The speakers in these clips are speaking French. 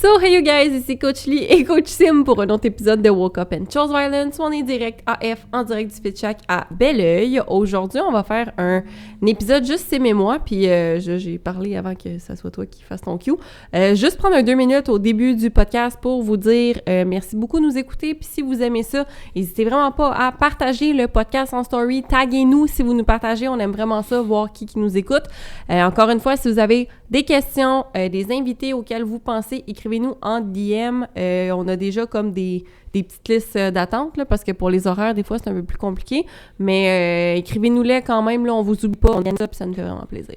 So, hey you guys, ici Coach Lee et Coach Sim pour un autre épisode de Woke Up and Chose Violence. On est direct AF en direct du FitChack à Belleuil. Aujourd'hui, on va faire un épisode juste Sim et moi, puis j'ai parlé avant que ça soit toi qui fasses ton cue. Juste prendre 2 minutes au début du podcast pour vous dire merci beaucoup de nous écouter, puis si vous aimez ça, n'hésitez vraiment pas à partager le podcast en story. Taguez-nous si vous nous partagez, on aime vraiment ça, voir qui nous écoute. Encore une fois, si vous avez des questions, des invités auxquels vous pensez, écrivez-nous en DM. On a déjà comme des petites listes d'attente, là, parce que pour les horaires, des fois, c'est un peu plus compliqué. Mais écrivez-nous-les quand même, là, on vous oublie pas, on gagne ça, puis ça nous fait vraiment plaisir.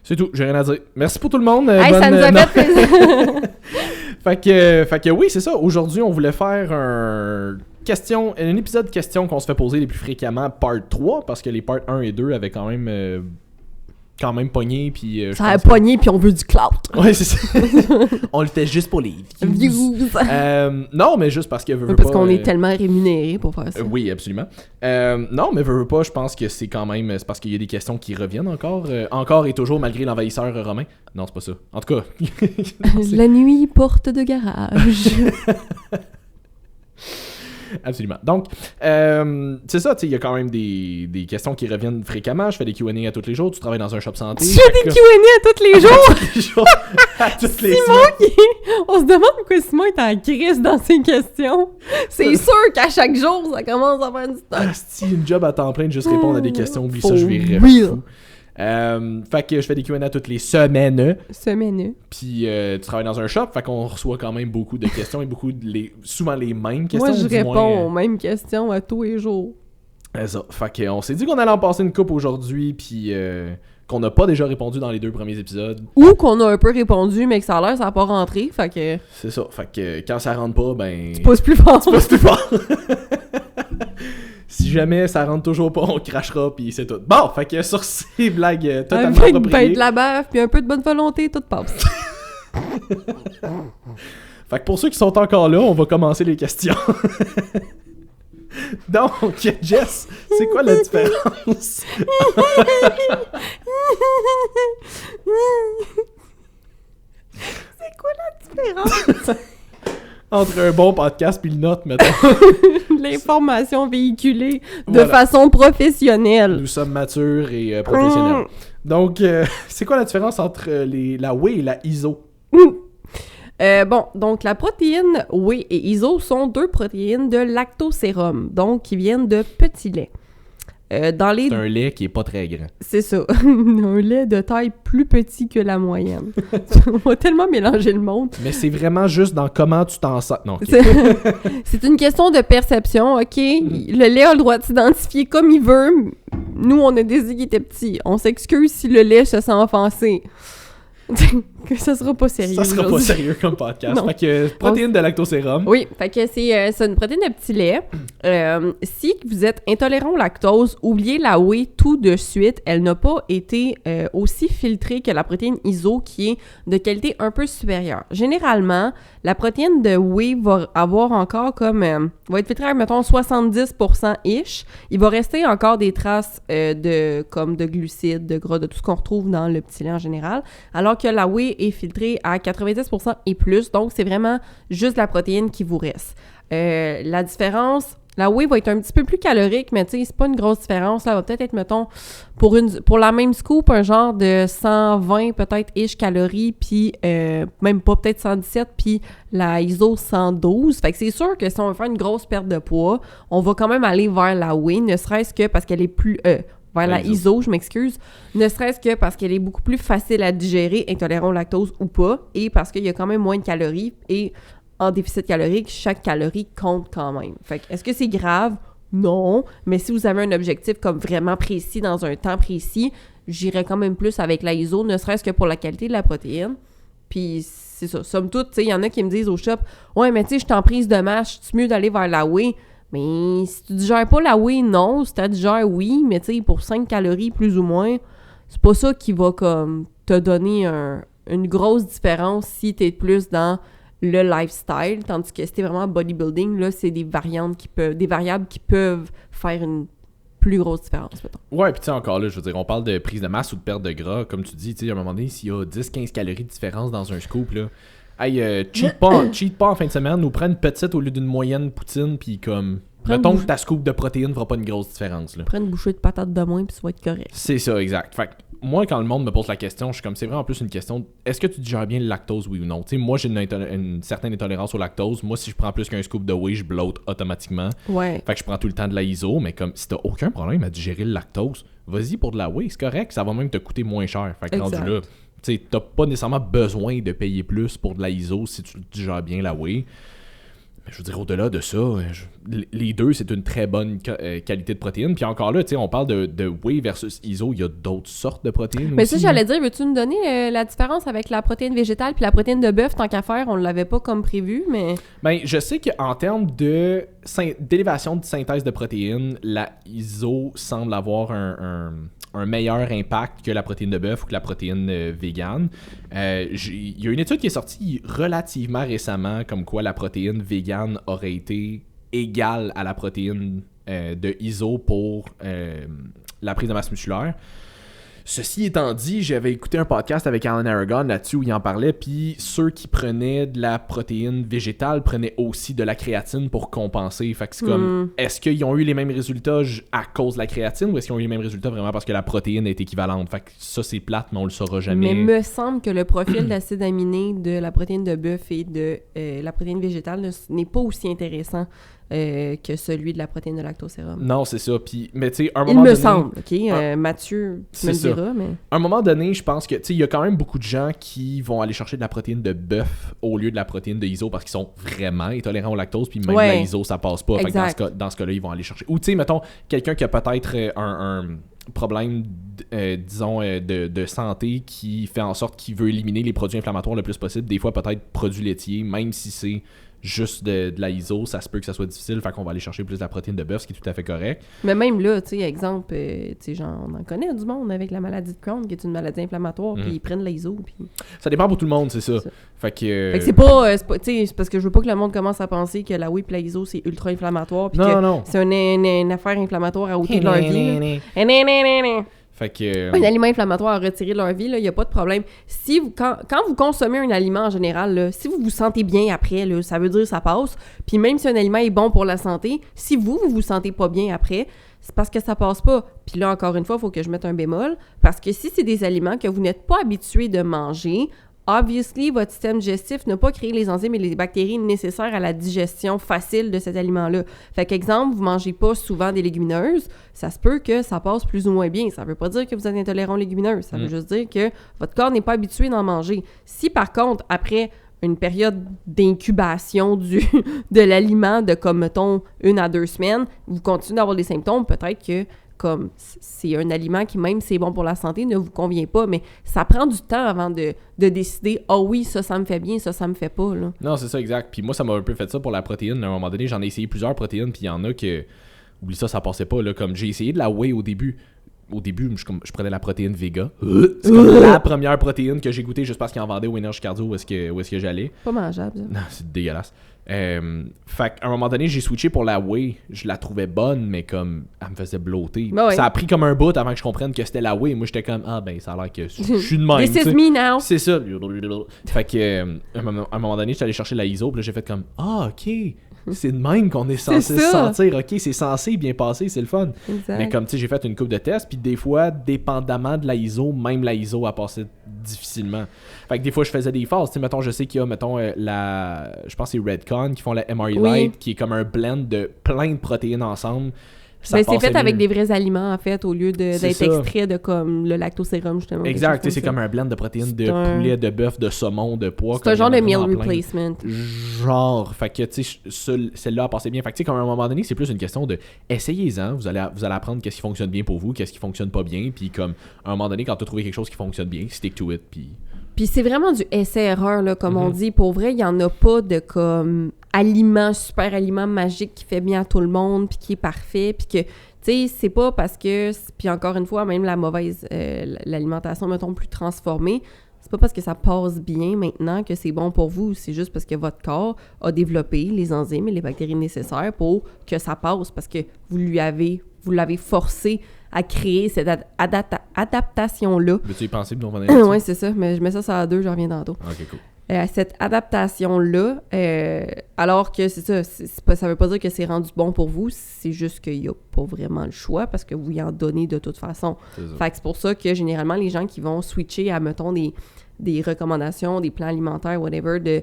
C'est tout, j'ai rien à dire. Merci pour tout le monde. Hey, ça nous a fait plaisir! fait que oui, c'est ça. Aujourd'hui, on voulait faire un épisode questions qu'on se fait poser les plus fréquemment, part 3, parce que les part 1 et 2 avaient quand même pogné, puis ça a pogné, puis on veut du clout. Ouais, c'est ça. On le fait juste pour les views. Non, mais juste parce que parce qu'on est tellement rémunérés pour faire ça. Oui, absolument. Non, mais veux pas, je pense que c'est quand même... C'est parce qu'il y a des questions qui reviennent encore et toujours, malgré l'envahisseur romain. Non, c'est pas ça. En tout cas... La nuit, porte de garage. Absolument. Donc, c'est ça, tu sais, il y a quand même des questions qui reviennent fréquemment. Je fais des Q&A à tous les jours. Tu travailles dans un shop santé. Tu fais des Q&A à tous les jours? À toutes les Simon, on se demande pourquoi Simon est en crise dans ses questions. C'est sûr qu'à chaque jour, ça commence à faire du temps. Si une job à temps plein de juste répondre à des questions, oublie ça, je vais fou. Fait que je fais des Q&A toutes les semaines. Puis tu travailles dans un shop, fait qu'on reçoit quand même beaucoup de questions et souvent les mêmes questions. Moi, je réponds aux mêmes questions à tous les jours. C'est ça. Fait qu'on s'est dit qu'on allait en passer une coupe aujourd'hui, puis qu'on n'a pas déjà répondu dans les 2 premiers épisodes. Ou qu'on a un peu répondu, mais que ça a l'air, ça n'a pas rentré, fait que... C'est ça. Fait que quand ça rentre pas, ben... Tu pousses plus fort. Si jamais ça rentre toujours pas, on crachera, puis c'est tout. Bon, fait que sur ces blagues totalement avec appropriées... de la baffe, puis un peu de bonne volonté, tout passe. Fait que pour ceux qui sont encore là, on va commencer les questions. Donc, Jess, c'est quoi la différence? C'est quoi la différence? Entre un bon podcast pis le nôtre, mettons. L'information véhiculée de façon professionnelle. Nous sommes matures et professionnels. Donc, c'est quoi la différence entre la whey et la iso? Donc la protéine whey et iso sont 2 protéines de lactosérum, donc qui viennent de petits laits. C'est un lait qui est pas très grand. C'est ça. Un lait de taille plus petit que la moyenne. On va tellement mélanger le monde. Mais c'est vraiment juste dans comment tu t'en sers. Non, okay. C'est une question de perception, OK? Le lait a le droit de s'identifier comme il veut. Nous, on a décidé qu'il était petit. On s'excuse si le lait se sent offensé. Que ça sera pas sérieux. Ça sera pas sérieux comme podcast. Non. Fait que protéine de lactosérum. Oui, fait que c'est une protéine de petit lait. Si vous êtes intolérant au lactose, oubliez la whey tout de suite. Elle n'a pas été aussi filtrée que la protéine iso qui est de qualité un peu supérieure. Généralement, la protéine de whey va avoir encore va être filtrée à, mettons, 70%-ish. Il va rester encore des traces de glucides, de gras, de tout ce qu'on retrouve dans le petit lait en général. Alors que la whey est filtrée à 90% et plus, donc c'est vraiment juste la protéine qui vous reste. La différence, la whey va être un petit peu plus calorique, mais tu sais, c'est pas une grosse différence. Là, elle va peut-être être, mettons, pour la même scoop, un genre de 120 peut-être calories, puis même pas, peut-être 117, puis la ISO 112. Fait que c'est sûr que si on veut faire une grosse perte de poids, on va quand même aller vers la whey, ne serait-ce que parce qu'elle est plus... vers la ISO, je m'excuse, ne serait-ce que parce qu'elle est beaucoup plus facile à digérer, intolérant au lactose ou pas, et parce qu'il y a quand même moins de calories, et en déficit calorique, chaque calorie compte quand même. Fait que, est-ce que c'est grave? Non, mais si vous avez un objectif comme vraiment précis, dans un temps précis, j'irais quand même plus avec la ISO, ne serait-ce que pour la qualité de la protéine. Puis c'est ça, somme toute, tu sais, il y en a qui me disent au shop, « Ouais, mais tu sais, je suis en prise de masse, c'est mieux d'aller vers la whey. » Mais si tu digères pas la whey, non. Si tu digères, oui. Mais tu sais, pour 5 calories plus ou moins, c'est pas ça qui va comme te donner une grosse différence si t'es plus dans le lifestyle. Tandis que si t'es vraiment bodybuilding, là, c'est des variables qui peuvent faire une plus grosse différence, mettons. Ouais, puis tu sais, encore là, je veux dire, on parle de prise de masse ou de perte de gras. Comme tu dis, tu sais, à un moment donné, s'il y a 10-15 calories de différence dans un scoop, là, Hey, cheat pas en fin de semaine, ou prends une petite au lieu d'une moyenne poutine, puis comme... Mettons que ta scoop de protéines fera pas une grosse différence. Là. Prends une bouchée de patates de moins, puis ça va être correct. C'est ça, exact. Fait que moi, quand le monde me pose la question, je suis comme, c'est vraiment plus une question, est-ce que tu digères bien le lactose, oui ou non? Tu sais, moi, j'ai une certaine intolérance au lactose. Moi, si je prends plus qu'un scoop de whey, je bloat automatiquement. Ouais. Fait que je prends tout le temps de la ISO, mais comme, si t'as aucun problème à digérer le lactose, vas-y pour de la whey, c'est correct, ça va même te coûter moins cher. Fait que rendu là, tu sais, t'as pas nécessairement besoin de payer plus pour de la ISO si tu digères bien la whey. Je veux dire, au-delà de ça, les deux, c'est une très bonne qualité de protéines. Puis encore là, tu sais, on parle de whey versus ISO, il y a d'autres sortes de protéines mais aussi. Ça, j'allais dire, veux-tu nous donner la différence avec la protéine végétale puis la protéine de bœuf, tant qu'à faire? On l'avait pas comme prévu, mais... Ben, je sais qu'en termes d'élévation de synthèse de protéines, la ISO semble avoir un meilleur impact que la protéine de bœuf ou que la protéine végane. Il y a une étude qui est sortie relativement récemment comme quoi la protéine végane aurait été égale à la protéine de ISO pour la prise de masse musculaire. Ceci étant dit, j'avais écouté un podcast avec Alan Aragon là-dessus où il en parlait, puis ceux qui prenaient de la protéine végétale prenaient aussi de la créatine pour compenser. Fait que c'est comme, est-ce qu'ils ont eu les mêmes résultats à cause de la créatine ou est-ce qu'ils ont eu les mêmes résultats vraiment parce que la protéine est équivalente? Fait que ça, c'est plate, mais on le saura jamais. Mais me semble que le profil d'acide aminé de la protéine de bœuf et de la protéine végétale n'est pas aussi intéressant que celui de la protéine de lactosérum. Non, c'est ça. Puis, mais tu sais, un moment donné... Il me semble, OK? Mathieu me le dira, mais... À un moment donné, je pense que, tu sais, il y a quand même beaucoup de gens qui vont aller chercher de la protéine de bœuf au lieu de la protéine de ISO parce qu'ils sont vraiment intolérants au lactose, puis même la ISO, ça passe pas. Fait que dans ce cas-là, ils vont aller chercher... Ou tu sais, mettons, quelqu'un qui a peut-être un problème, disons, de santé qui fait en sorte qu'il veut éliminer les produits inflammatoires le plus possible. Des fois, peut-être produits laitiers, même si c'est juste de la ISO, ça se peut que ça soit difficile, fait qu'on va aller chercher plus de la protéine de bœuf, ce qui est tout à fait correct. Mais même là, tu sais, exemple, tu sais, genre, on en connaît du monde avec la maladie de Crohn, qui est une maladie inflammatoire, puis ils prennent la ISO, puis... Ça dépend pour tout le monde, c'est ça. Fait que c'est pas tu sais, c'est parce que je veux pas que le monde commence à penser que la whey et la ISO, c'est ultra inflammatoire, puis que c'est une affaire inflammatoire à ôter de leur vie. Fait que, un aliment inflammatoire à retirer de leur vie, il n'y a pas de problème. Si vous, quand vous consommez un aliment en général, là, si vous vous sentez bien après, là, ça veut dire que ça passe. Puis même si un aliment est bon pour la santé, si vous vous sentez pas bien après, c'est parce que ça passe pas. Puis là, encore une fois, il faut que je mette un bémol. Parce que si c'est des aliments que vous n'êtes pas habitué de manger, obviously, votre système digestif n'a pas créé les enzymes et les bactéries nécessaires à la digestion facile de cet aliment-là. Fait qu'exemple, vous mangez pas souvent des légumineuses, ça se peut que ça passe plus ou moins bien. Ça veut pas dire que vous êtes intolérant aux légumineuses. Ça veut juste dire que votre corps n'est pas habitué d'en manger. Si par contre, après une période d'incubation de l'aliment de comme, mettons, 1 à 2 semaines, vous continuez d'avoir des symptômes, peut-être que comme c'est un aliment qui, même si c'est bon pour la santé, ne vous convient pas, mais ça prend du temps avant de décider « Ah oui, ça me fait bien, ça me fait pas. » là. Non, c'est ça, exact. Puis moi, ça m'a un peu fait ça pour la protéine. À un moment donné, j'en ai essayé plusieurs protéines, puis il y en a que... Oublie ça passait pas. Là. Comme j'ai essayé de la whey au début. Au début, je prenais la protéine Vega. C'est comme la première protéine que j'ai goûtée juste parce qu'ils en vendaient au Énergie Cardio où est-ce que j'allais. Pas mangeable, ça. Non, c'est dégueulasse. Fait qu'à un moment donné, j'ai switché pour la whey. Je la trouvais bonne, mais comme elle me faisait bloater. Ben oui. Ça a pris comme un bout avant que je comprenne que c'était la whey. Moi, j'étais comme, ah ben, ça a l'air que je suis de même. This is me now. C'est ça. Fait que, à un moment donné, j'étais allé chercher la ISO. Puis là, j'ai fait comme, ah, ok. C'est de même qu'on est censé se sentir. Ok, c'est censé bien passer, c'est le fun. Exact. Mais comme, tu sais, j'ai fait une couple de tests. Puis des fois, dépendamment de la ISO, même la ISO a passé difficilement. Fait que des fois, je faisais des phases. Tu sais, mettons, je sais qu'il y a, mettons, je pense que c'est Redcon qui font la MRE Light, qui est comme un blend de plein de protéines ensemble. Ben, c'est fait avec des vrais aliments, en fait, au lieu d'être extrait de comme le lactosérum, justement. Exact, c'est comme un blend de protéines de poulet, de bœuf, de saumon, de pois. C'est un genre de meal replacement. Genre, fait que, tu sais, celle-là a passé bien. Fait que, tu sais, comme à un moment donné, c'est plus une question de essayez-en, vous allez apprendre qu'est-ce qui fonctionne bien pour vous, qu'est-ce qui fonctionne pas bien, puis comme, à un moment donné, quand tu as trouvé quelque chose qui fonctionne bien, stick to it, Puis c'est vraiment du essai-erreur, là, comme on dit. Pour vrai, il n'y en a pas de comme super aliment magique qui fait bien à tout le monde, puis qui est parfait, puis que, tu sais, c'est pas parce que, puis encore une fois, même la mauvaise, l'alimentation, mettons, plus transformée, c'est pas parce que ça passe bien maintenant que c'est bon pour vous, c'est juste parce que votre corps a développé les enzymes et les bactéries nécessaires pour que ça passe, parce que vous l'avez forcé à créer cette adaptation-là. Veux-tu y penser, puis on va Oui, c'est ça, mais je mets ça à 2, je reviens tantôt. Ok, cool. cette adaptation-là, alors que c'est ça, ça veut pas dire que c'est rendu bon pour vous, c'est juste qu'il n'y a pas vraiment le choix parce que vous y en donnez de toute façon. Fait que c'est pour ça que généralement, les gens qui vont switcher à, mettons, des recommandations, des plans alimentaires, whatever, de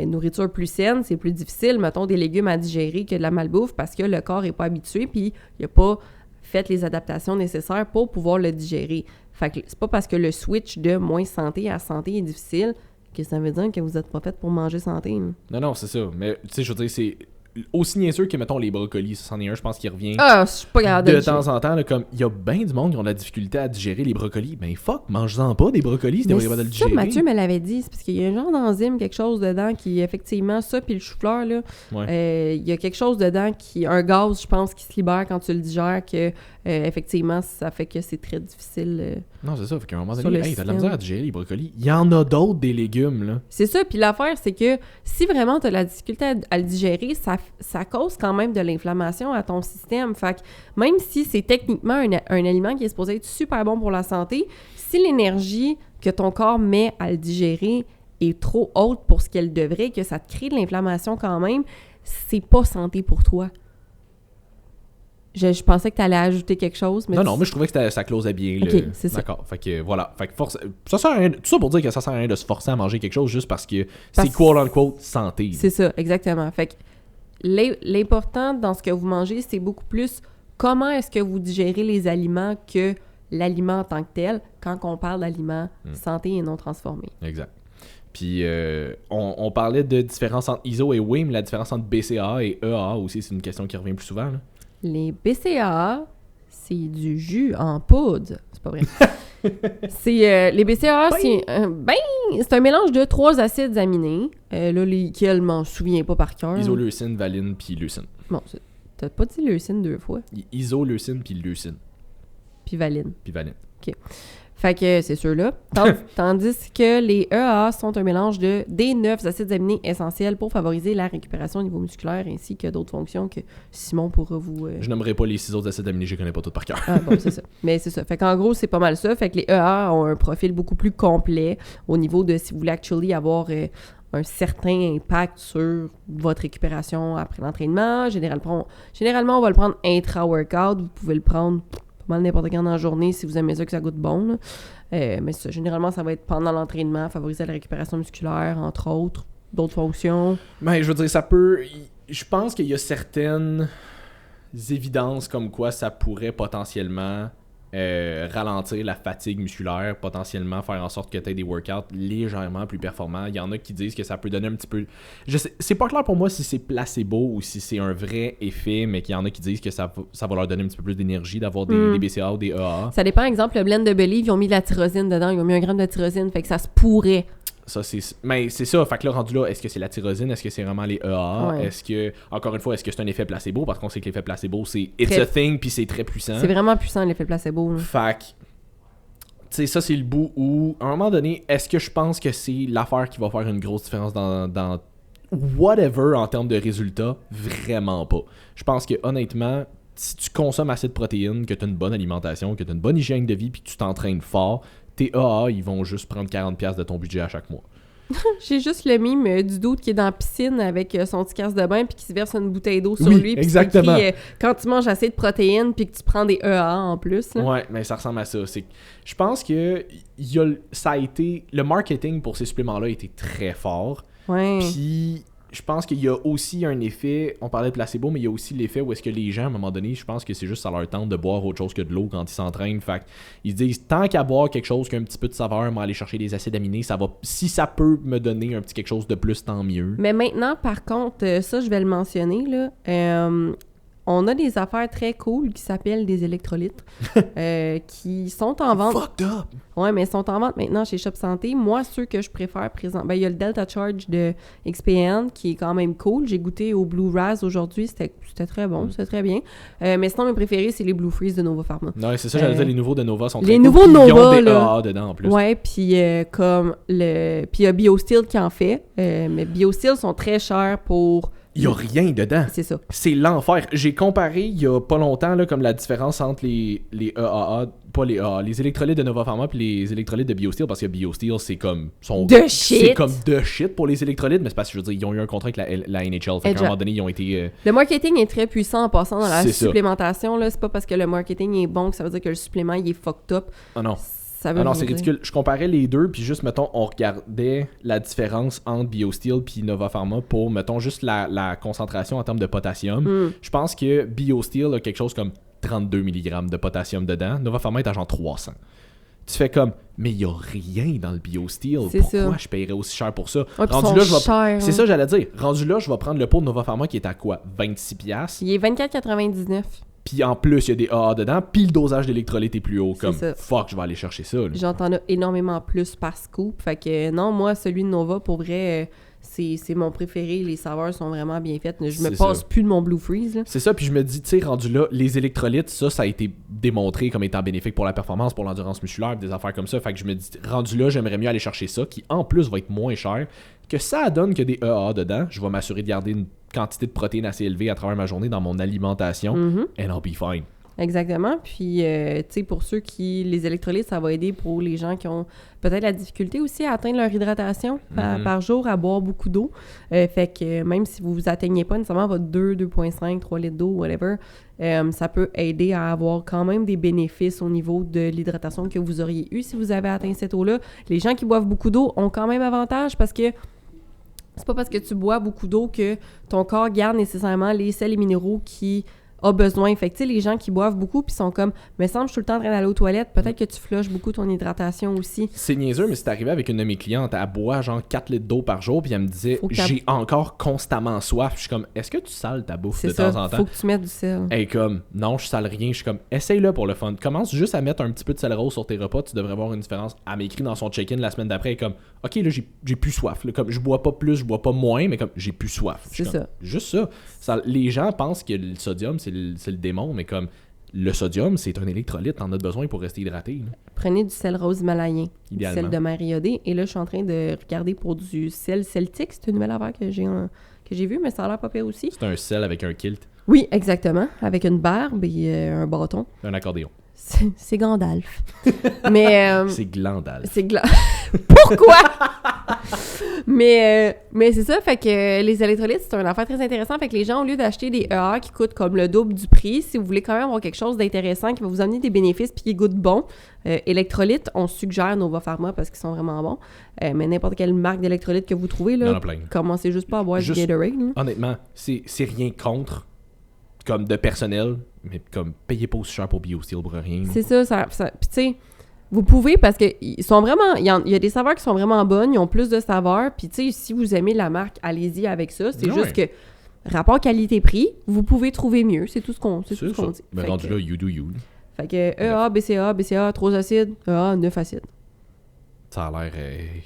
nourriture plus saine, c'est plus difficile, mettons, des légumes à digérer que de la malbouffe parce que le corps n'est pas habitué puis il n'a pas fait les adaptations nécessaires pour pouvoir le digérer. Fait que c'est pas parce que le switch de moins santé à santé est difficile que ça veut dire que vous n'êtes pas fait pour manger santé. Là. Non, c'est ça. Mais, tu sais, je veux dire, c'est aussi niaiseux que, mettons, les brocolis. Ça, c'en est un, je pense, qui revient je suis pas capable de temps en temps. Là, comme, il y a bien du monde qui ont de la difficulté à digérer les brocolis. Ben, mange-en pas des brocolis si t'es pas capable de le digérer. Mathieu me l'avait dit. C'est parce qu'il y a un genre d'enzyme, quelque chose dedans qui, effectivement, ça, puis le chou-fleur, là, il y a quelque chose dedans un gaz, je pense, qui se libère quand tu le digères, que, effectivement, ça fait que c'est très difficile. Non, c'est ça. Fait qu'à un moment donné, t'as de la misère à digérer les brocolis. Il y en a d'autres, des légumes, là. C'est ça. Puis l'affaire, c'est que si vraiment t'as de la difficulté à le digérer, ça cause quand même de l'inflammation à ton système. Fait que même si c'est techniquement un aliment qui est supposé être super bon pour la santé, si l'énergie que ton corps met à le digérer est trop haute pour ce qu'elle devrait, que ça te crée de l'inflammation quand même, c'est pas santé pour toi. Je pensais que tu allais ajouter quelque chose. Mais non, mais je trouvais que ça closait bien. OK, c'est ça. D'accord. Fait que voilà. Fait que ça sert à rien, tout ça pour dire que ça sert à rien de se forcer à manger quelque chose juste parce que c'est quote-unquote santé. C'est ça, exactement. Fait que l'important dans ce que vous mangez, c'est beaucoup plus comment est-ce que vous digérez les aliments que l'aliment en tant que tel quand on parle d'aliments santé et non transformés. Exact. Puis on parlait de différence entre ISO et WHEA, mais la différence entre BCAA et EAA aussi, c'est une question qui revient plus souvent, là. Les BCAA, c'est du jus en poudre. C'est pas vrai. Les BCAA, c'est un mélange de 3 acides aminés, là, lesquels je m'en souviens pas par cœur. Isoleucine, valine, puis leucine. Bon, t'as pas dit leucine 2 fois? Isoleucine, puis leucine. Puis valine. OK. Fait que c'est ceux-là. Tandis que les EAA sont un mélange des 9 acides aminés essentiels pour favoriser la récupération au niveau musculaire ainsi que d'autres fonctions que Simon pourra vous... Je nommerai pas les 6 autres acides aminés, je les connais pas tous par cœur. Ah bon, c'est ça. Mais c'est ça. Fait qu'en gros, c'est pas mal ça. Fait que les EAA ont un profil beaucoup plus complet au niveau de si vous voulez actually avoir... un certain impact sur votre récupération après l'entraînement. Généralement, on va le prendre intra-workout. Vous pouvez le prendre pas mal n'importe quand dans la journée si vous aimez ça, que ça goûte bon. Mais ça, généralement, ça va être pendant l'entraînement, favoriser la récupération musculaire, entre autres, d'autres fonctions. Mais je veux dire, ça peut... Je pense qu'il y a certaines évidences comme quoi ça pourrait potentiellement... ralentir la fatigue musculaire, potentiellement faire en sorte que tu aies des workouts légèrement plus performants. Il y en a qui disent que ça peut donner un petit peu... c'est pas clair pour moi si c'est placebo ou si c'est un vrai effet, mais qu'il y en a qui disent que ça va leur donner un petit peu plus d'énergie d'avoir des BCAA ou des EAA. Ça dépend, exemple, le blend de Believe, ils ont mis de la tyrosine dedans, ils ont mis 1 gramme de tyrosine, fait que ça se pourrait. Mais c'est ça, fait que là, rendu là, est-ce que c'est la tyrosine, est-ce que c'est vraiment les EAA, ouais. Est-ce que, encore une fois, est-ce que c'est un effet placebo, parce qu'on sait que l'effet placebo, c'est it's a thing, puis c'est très puissant. C'est vraiment puissant, l'effet placebo. Là. Fait que, tu sais, ça, c'est le bout où, à un moment donné, est-ce que je pense que c'est l'affaire qui va faire une grosse différence dans whatever en termes de résultats? Vraiment pas. Je pense que, honnêtement, si tu consommes assez de protéines, que tu as une bonne alimentation, que tu as une bonne hygiène de vie, puis que tu t'entraînes fort, tes AA, ils vont juste prendre 40$ de ton budget à chaque mois. J'ai juste le mime du dude qui est dans la piscine avec son petit casse de bain puis qui se verse une bouteille d'eau sur lui. Exactement. Puis quand tu manges assez de protéines puis que tu prends des EA en plus. Là. Ouais, mais ça ressemble à ça. Je pense que ça a été... Le marketing pour ces suppléments-là a été très fort. Ouais. Puis... Je pense qu'il y a aussi un effet, on parlait de placebo, mais il y a aussi l'effet où est-ce que les gens, à un moment donné, je pense que c'est juste ça leur tente de boire autre chose que de l'eau quand ils s'entraînent. Fait ils disent, tant qu'à boire quelque chose qui a un petit peu de saveur, moi aller chercher des acides aminés, ça va, si ça peut me donner un petit quelque chose de plus, tant mieux. Mais maintenant, par contre, ça, je vais le mentionner, là, on a des affaires très cool qui s'appellent des électrolytes qui sont en vente. Fucked up! Ouais, mais ils sont en vente maintenant chez Shop Santé. Moi, ceux que je préfère il y a le Delta Charge de XPN qui est quand même cool. J'ai goûté au Blue Raz aujourd'hui. C'était très bon, c'était très bien. Mais sinon, mes préférés, c'est les Blue Freeze de Nova Pharma. Non, c'est ça, j'allais dire, les nouveaux de Nova sont très cool. Les nouveaux Nova, ils ont des là. AA dedans en plus. Ouais, puis puis il y a BioSteel qui en fait. Mais BioSteel sont très chers pour Il y a rien dedans. C'est ça. C'est l'enfer. J'ai comparé il y a pas longtemps là, comme la différence entre les EAA, pas les EAA, les électrolytes de Nova Pharma puis les électrolytes de BioSteel, parce que BioSteel c'est comme c'est comme de shit pour les électrolytes, mais c'est parce que je veux dire ils ont eu un contrat avec la NHL, fait qu'à un moment donné ils ont été Le marketing est très puissant en passant dans la supplémentation là, c'est pas parce que le marketing est bon que ça veut dire que le supplément il est fucked up. Ah non. Non, c'est ridicule. Je comparais les deux, puis juste, mettons, on regardait la différence entre BioSteel puis Nova Pharma pour, mettons, juste la concentration en termes de potassium. Je pense que BioSteel a quelque chose comme 32 mg de potassium dedans. Nova Pharma est à genre 300. Tu fais comme, mais il n'y a rien dans le BioSteel. Pourquoi je paierais aussi cher pour ça? Ouais, rendu là, c'est ça, j'allais dire. Rendu là, je vais prendre le pot de Nova Pharma qui est à quoi? 26$. Il est 24,99$. Puis en plus, il y a des AA dedans, puis le dosage d'électrolyte est plus haut. Comme, fuck, je vais aller chercher ça. J'entends énormément plus par scoop. Fait que non, moi, celui de Nova, pour vrai, c'est mon préféré. Les saveurs sont vraiment bien faites. Je me passe plus de mon Blue Freeze. Là. C'est ça, puis je me dis, tu sais, rendu là, les électrolytes, ça a été démontré comme étant bénéfique pour la performance, pour l'endurance musculaire, des affaires comme ça. Fait que je me dis, rendu là, j'aimerais mieux aller chercher ça, qui en plus va être moins cher. Que ça donne que des EAA dedans, je vais m'assurer de garder une quantité de protéines assez élevée à travers ma journée dans mon alimentation, and I'll be fine. Exactement. Puis, tu sais, pour ceux qui... Les électrolytes, ça va aider pour les gens qui ont peut-être la difficulté aussi à atteindre leur hydratation par jour, à boire beaucoup d'eau. Fait que même si vous atteignez pas nécessairement votre 2,5, 3 litres d'eau, whatever, ça peut aider à avoir quand même des bénéfices au niveau de l'hydratation que vous auriez eu si vous avez atteint cette eau-là. Les gens qui boivent beaucoup d'eau ont quand même avantage parce que c'est pas parce que tu bois beaucoup d'eau que ton corps garde nécessairement les sels et minéraux qui a besoin. Fait que, tu sais, les gens qui boivent beaucoup puis sont comme, me semble, je suis tout le temps en train d'aller aux toilettes, peut-être que tu flushes beaucoup ton hydratation aussi. C'est niaiseux, mais c'est arrivé avec une de mes clientes, elle boit genre 4 litres d'eau par jour, puis elle me disait, j'ai encore constamment soif. Je suis comme, est-ce que tu sales ta bouffe de temps en temps? Faut que tu mettes du sel. Elle est comme, non, je sale rien. Je suis comme, essaye-le pour le fun. Commence juste à mettre un petit peu de sel rose sur tes repas, tu devrais voir une différence. Elle m'écrit dans son check-in la semaine d'après, elle est comme, ok, là, j'ai plus soif. Là, comme, je bois pas plus, je bois pas moins, mais comme, j'ai plus soif. C'est ça. Juste ça. Les gens pensent que le sodium, c'est le démon, mais comme le sodium, c'est un électrolyte, t'en as besoin pour rester hydraté. Là. Prenez du sel rose himalayen, du idéalement. sel de mer iodé, et là, je suis en train de regarder pour du sel celtique, c'est une nouvelle affaire que j'ai vue, mais ça a l'air pas pire aussi. C'est un sel avec un kilt. Oui, exactement, avec une barbe et un bâton. Un accordéon. C'est Gandalf. Mais c'est Glandalf. Pourquoi? mais c'est ça, fait que les électrolytes, c'est une affaire très intéressante. Fait que les gens, au lieu d'acheter des EA qui coûtent comme le double du prix, si vous voulez quand même avoir quelque chose d'intéressant qui va vous amener des bénéfices puis qui goûte bon, électrolytes, on suggère Nova Pharma parce qu'ils sont vraiment bons. Mais n'importe quelle marque d'électrolytes que vous trouvez, là, commencez juste pas à boire du Gatorade. Honnêtement, c'est rien contre comme de personnel, mais comme payez pas aussi cher pour BioSteel pour rien. C'est ça. Puis tu sais, vous pouvez parce que ils sont vraiment, il y a des saveurs qui sont vraiment bonnes, ils ont plus de saveurs. Puis tu sais, si vous aimez la marque, allez-y avec ça. C'est juste que rapport qualité-prix, vous pouvez trouver mieux. C'est tout ce qu'on dit. Mais rendu là, you do you. Fait que EA, BCA, 3 acides, EA, 9 acides. Ça a l'air...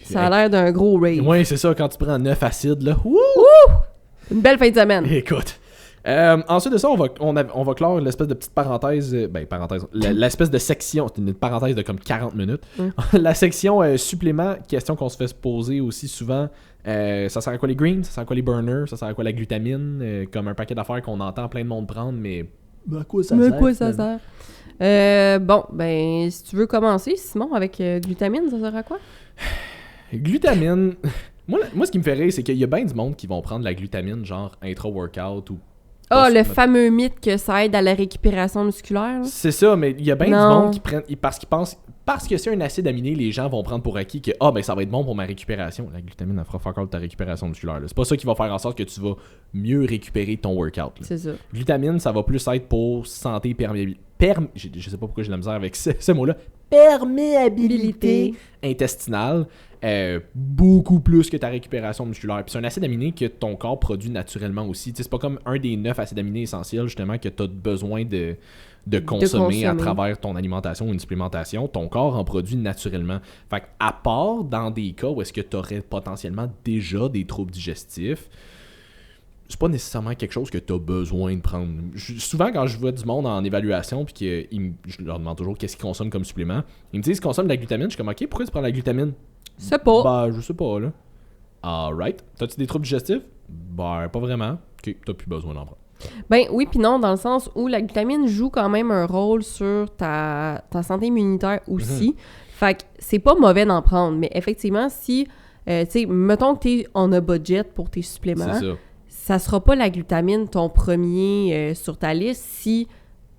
ça a l'air d'un gros rave. Ouais, c'est ça, quand tu prends 9 acides, là. Wouh! Une belle fin de semaine. Écoute. Ensuite de ça, on va clore l'espèce de petite parenthèse, l'espèce de section, c'est une parenthèse de comme 40 minutes. La section supplément, question qu'on se fait se poser aussi souvent, ça sert à quoi les greens, ça sert à quoi les burners, ça sert à quoi la glutamine, comme un paquet d'affaires qu'on entend plein de monde prendre, mais à quoi ça sert? Bon, ben, si tu veux commencer, Simon, avec glutamine, ça sert à quoi? Glutamine, moi ce qui me fait rire, c'est qu'il y a bien du monde qui vont prendre la glutamine genre intra-workout ou le fameux mythe que ça aide à la récupération musculaire. Là. C'est ça, mais il y a bien du monde qui prennent parce qu'ils pensent parce que c'est un acide aminé, les gens vont prendre pour acquis que ben ça va être bon pour ma récupération. La glutamine elle fera encore de ta récupération musculaire. Là. C'est pas ça qui va faire en sorte que tu vas mieux récupérer ton workout. Là. C'est ça. Glutamine, ça va plus être pour santé perméabilité. Je sais pas pourquoi j'ai de la misère avec ce mot-là. Perméabilité intestinale. Beaucoup plus que ta récupération musculaire. Puis c'est un acide aminé que ton corps produit naturellement aussi. T'sais, c'est pas comme un des 9 acides aminés essentiels justement que tu as besoin de consommer à travers ton alimentation ou une supplémentation. Ton corps en produit naturellement. Fait à part dans des cas où est-ce que tu aurais potentiellement déjà des troubles digestifs, c'est pas nécessairement quelque chose que tu as besoin de prendre. Souvent, quand je vois du monde en évaluation puis que je leur demande toujours qu'est-ce qu'ils consomment comme supplément, ils me disent qu'ils consomment de la glutamine. Je suis comme, OK, pourquoi tu prends de la glutamine? Je sais pas. Bah, je sais pas, là. Alright. T'as-tu des troubles digestifs? Ben, pas vraiment. OK, t'as plus besoin d'en prendre. Ben oui puis non, dans le sens où la glutamine joue quand même un rôle sur ta santé immunitaire aussi. Fait que c'est pas mauvais d'en prendre, mais effectivement, si, tu sais, mettons que t'es on a budget pour tes suppléments, ça sera pas la glutamine ton premier sur ta liste si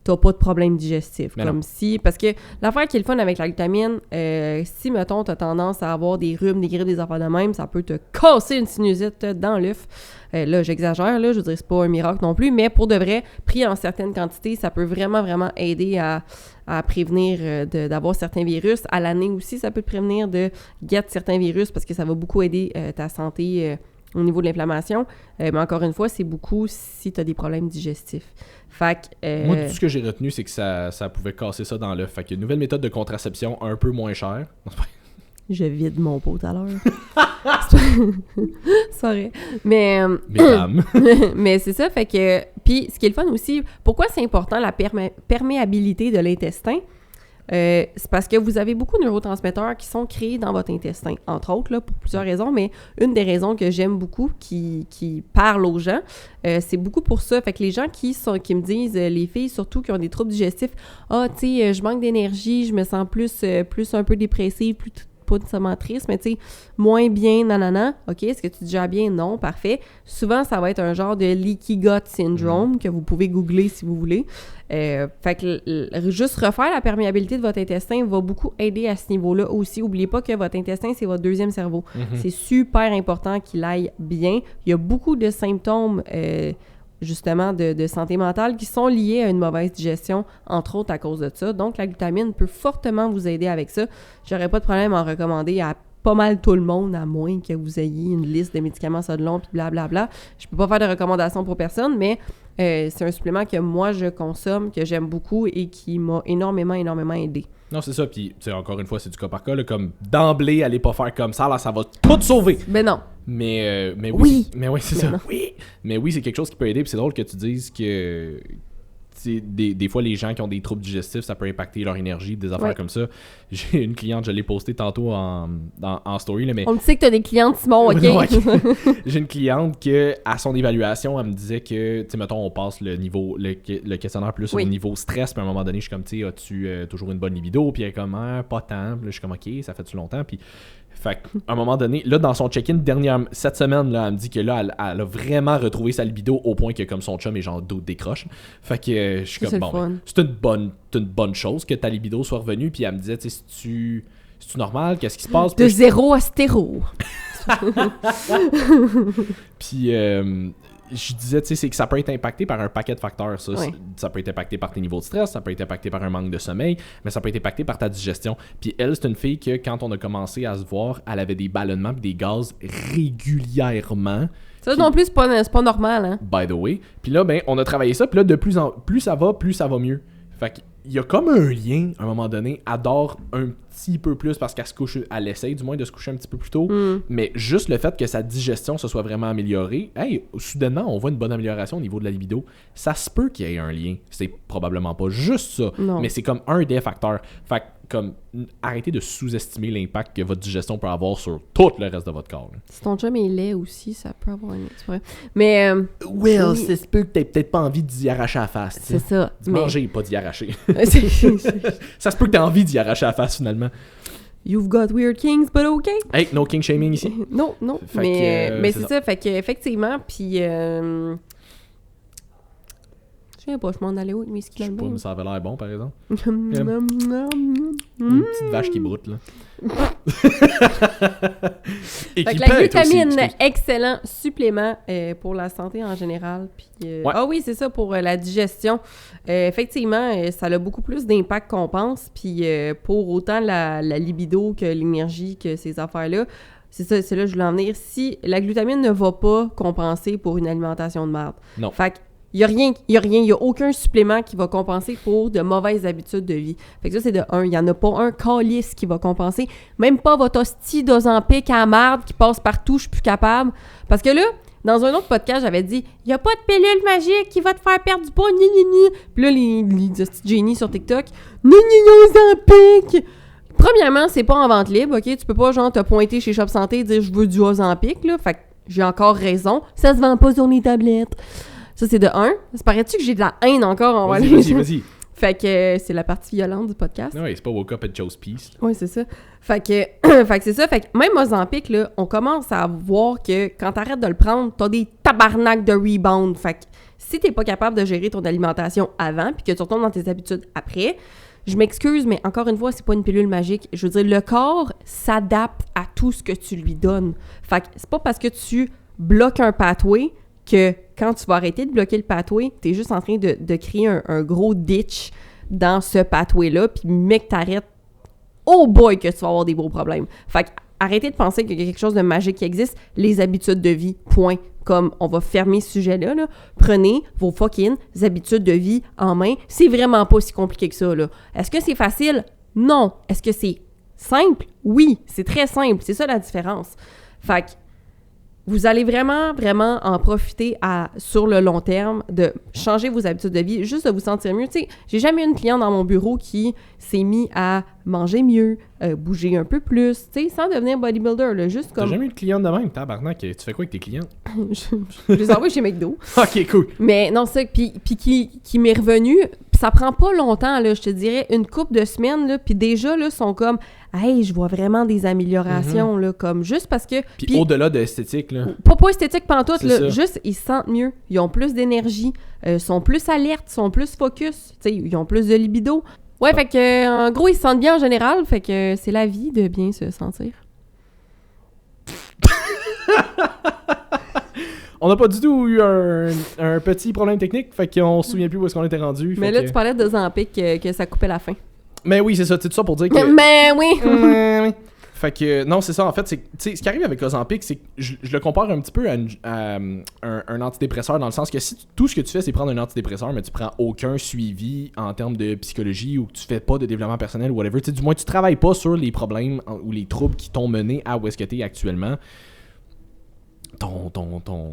t'as pas de problème digestif. Mais comme non. si... Parce que l'affaire qui est le fun avec la glutamine, si, mettons, t'as tendance à avoir des rhumes, des grippes, des affaires de même, ça peut te casser une sinusite dans l'œuf. Là, j'exagère, là, je veux dire, c'est pas un miracle non plus, mais pour de vrai, pris en certaines quantités, ça peut vraiment, vraiment aider à prévenir d'avoir certains virus. À l'année aussi, ça peut te prévenir de get certains virus parce que ça va beaucoup aider ta santé au niveau de l'inflammation. Mais encore une fois, c'est beaucoup si tu as des problèmes digestifs. Fait que, moi, tout ce que j'ai retenu, c'est que ça pouvait casser ça dans l'œuf. Fait qu'il y a une nouvelle méthode de contraception un peu moins chère. Je vide mon pot tout à l'heure. Sorry. Mais... Mesdames. mais c'est ça, fait que... Puis, ce qui est le fun aussi, pourquoi c'est important la perméabilité de l'intestin? C'est parce que vous avez beaucoup de neurotransmetteurs qui sont créés dans votre intestin, entre autres, là, pour plusieurs raisons, mais une des raisons que j'aime beaucoup, qui parle aux gens, c'est beaucoup pour ça. Fait que les gens qui me disent, les filles surtout qui ont des troubles digestifs, « Ah, tu sais, je manque d'énergie, je me sens plus un peu dépressive, pas nécessairement triste, mais tu sais, moins bien, nanana. OK, est-ce que tu digères bien? Non, parfait. Souvent, ça va être un genre de leaky gut syndrome que vous pouvez googler si vous voulez. Fait que juste refaire la perméabilité de votre intestin va beaucoup aider à ce niveau-là aussi. N'oubliez pas que votre intestin, c'est votre deuxième cerveau. C'est super important qu'il aille bien. Il y a beaucoup de symptômes justement de santé mentale qui sont liés à une mauvaise digestion, entre autres à cause de ça. Donc, la glutamine peut fortement vous aider avec ça. J'aurais pas de problème à en recommander à pas mal tout le monde, à moins que vous ayez une liste de médicaments ça de long, puis blablabla. Je peux pas faire de recommandations pour personne, mais c'est un supplément que moi, je consomme, que j'aime beaucoup et qui m'a énormément aidé. Non, c'est ça. Puis, tu sais, encore une fois, c'est du cas par cas. Là, comme d'emblée, allez pas faire comme ça, là, ça va tout sauver. Ben non. Mais oui. Oui. Mais oui, c'est ça. Non. Oui. Mais oui, c'est quelque chose qui peut aider. Puis c'est drôle que tu dises que des fois, les gens qui ont des troubles digestifs, ça peut impacter leur énergie, des affaires comme ça. J'ai une cliente, je l'ai posté tantôt en story. Là, mais... On me sait que tu as des clientes, Simon, OK? Non, okay. J'ai une cliente que, à son évaluation, elle me disait que, tu sais, mettons, on passe le questionnaire plus au niveau stress, puis à un moment donné, je suis comme, tu sais, as-tu toujours une bonne libido? Puis elle est comme, pas tant. Puis là, je suis comme, OK, ça fait-tu longtemps? Puis fait qu'à un moment donné, là, dans son check-in cette semaine, là, elle me dit que là, elle a vraiment retrouvé sa libido au point que comme son chum est genre d'autres décroche. Fait que je suis comme, bon, c'est une bonne chose que ta libido soit revenue. Puis elle me disait, tu sais, c'est-tu normal? Qu'est-ce qui se passe? De zéro à stéro. Puis je disais, tu sais, c'est que ça peut être impacté par un paquet de facteurs. Ça peut être impacté par tes niveaux de stress, ça peut être impacté par un manque de sommeil, mais ça peut être impacté par ta digestion. Puis elle, c'est une fille que quand on a commencé à se voir, elle avait des ballonnements et des gaz régulièrement. Ça non plus, c'est pas normal, hein? By the way. Puis là, ben, on a travaillé ça, puis là, plus ça va mieux. Fait qu'il y a comme un lien, à un moment donné, elle dort un petit peu plus parce qu'elle se couche, elle essaye du moins de se coucher un petit peu plus tôt, mais juste le fait que sa digestion se soit vraiment améliorée, soudainement, on voit une bonne amélioration au niveau de la libido. Ça se peut qu'il y ait un lien. C'est probablement pas juste ça, mais c'est comme un des facteurs. Fait que, comme, arrêtez de sous-estimer l'impact que votre digestion peut avoir sur tout le reste de votre corps. Là. Si ton chum est laid aussi, ça peut avoir un lien. Mais... Well, ça se peut que t'aies peut-être pas envie d'y arracher la face. C'est ça. Manger, pas d'y arracher. Ça se peut que t'aies envie d'y arracher la face, finalement. You've got weird kings, but okay. Hey, no king shaming ici. Non. Mais c'est ça. Fait que effectivement, puis... Je sais pas, je m'en allais où avec mes skis. Je sais pas, mais ça avait l'air bon, par exemple. Une petite vache qui broute, là. Fait que la glutamine, excellent supplément pour la santé en général. Puis, Ah oui, c'est ça, pour la digestion. Effectivement, ça a beaucoup plus d'impact qu'on pense. Puis pour autant la libido que l'énergie, que ces affaires-là, c'est ça, c'est là que je voulais en venir. Si la glutamine ne va pas compenser pour une alimentation de merde. Non. Fait que il y a aucun supplément qui va compenser pour de mauvaises habitudes de vie. Fait que ça, c'est de un. Il n'y en a pas un calice qui va compenser. Même pas votre hostie d'Ozempic à marde qui passe partout, je suis plus capable. Parce que là, dans un autre podcast, j'avais dit, il n'y a pas de pilule magique qui va te faire perdre du poids, ni. Puis là, les hosties de génie sur TikTok, ni, Ozempic! Premièrement, c'est pas en vente libre, OK? Tu peux pas, genre, te pointer chez Shop Santé et dire « Je veux du Ozempic », là. Fait que j'ai encore raison. Ça se vend pas sur les tablettes. Ça, c'est de 1. Ça paraît-tu que j'ai de la haine encore? Vas-y. Fait que c'est la partie violente du podcast. Oui, c'est pas Woke Up and Chose Peace. Oui, c'est ça. Fait que c'est ça. Fait que même Ozempic, là, on commence à voir que quand t'arrêtes de le prendre, t'as des tabarnaks de rebound. Fait que si t'es pas capable de gérer ton alimentation avant puis que tu retournes dans tes habitudes après, je m'excuse, mais encore une fois, c'est pas une pilule magique. Je veux dire, le corps s'adapte à tout ce que tu lui donnes. Fait que c'est pas parce que tu bloques un pathway que quand tu vas arrêter de bloquer le pathway, t'es juste en train de créer un gros ditch dans ce pathway-là, puis mec, t'arrêtes, oh boy, que tu vas avoir des gros problèmes. Fait que arrêtez de penser qu'il y a quelque chose de magique qui existe, les habitudes de vie, point. Comme on va fermer ce sujet-là, là. Prenez vos fucking habitudes de vie en main. C'est vraiment pas si compliqué que ça, là. Est-ce que c'est facile? Non. Est-ce que c'est simple? Oui, c'est très simple. C'est ça la différence. Fait que vous allez vraiment, vraiment en profiter sur le long terme de changer vos habitudes de vie, juste de vous sentir mieux. Tu sais, j'ai jamais eu une cliente dans mon bureau qui s'est mis à manger mieux, bouger un peu plus, tu sais, sans devenir bodybuilder, là, juste comme... T'as jamais eu de cliente de même, tabarnak? Tu fais quoi avec tes clientes? je les envoie chez McDo. OK, cool. Mais non, c'est ça, puis qui m'est revenu, ça prend pas longtemps, là, je te dirais, une couple de semaines, là, puis déjà, là, sont comme... Hey, je vois vraiment des améliorations, là, comme juste parce que... Puis au-delà de l'esthétique, là. Pas esthétique pantoute, là. Ça. Juste, ils se sentent mieux. Ils ont plus d'énergie, sont plus alertes, sont plus focus, tu sais, ils ont plus de libido. Ouais, fait que, en gros, ils se sentent bien en général, fait que c'est la vie de bien se sentir. On n'a pas du tout eu un petit problème technique, fait qu'on se souvient plus où est-ce qu'on était rendu. Mais là, tu parlais de Ozempic, que ça coupait la fin. Mais oui, c'est ça, tout ça pour dire que... Mais oui! Fait que, non, c'est ça, en fait, c'est, tu sais, ce qui arrive avec Ozempic, c'est que je le compare un petit peu à un antidépresseur, dans le sens que si tout ce que tu fais, c'est prendre un antidépresseur, mais tu prends aucun suivi en termes de psychologie, ou que tu fais pas de développement personnel, ou whatever, tu sais, du moins, tu travailles pas sur les problèmes ou les troubles qui t'ont mené à où est-ce que t'es actuellement,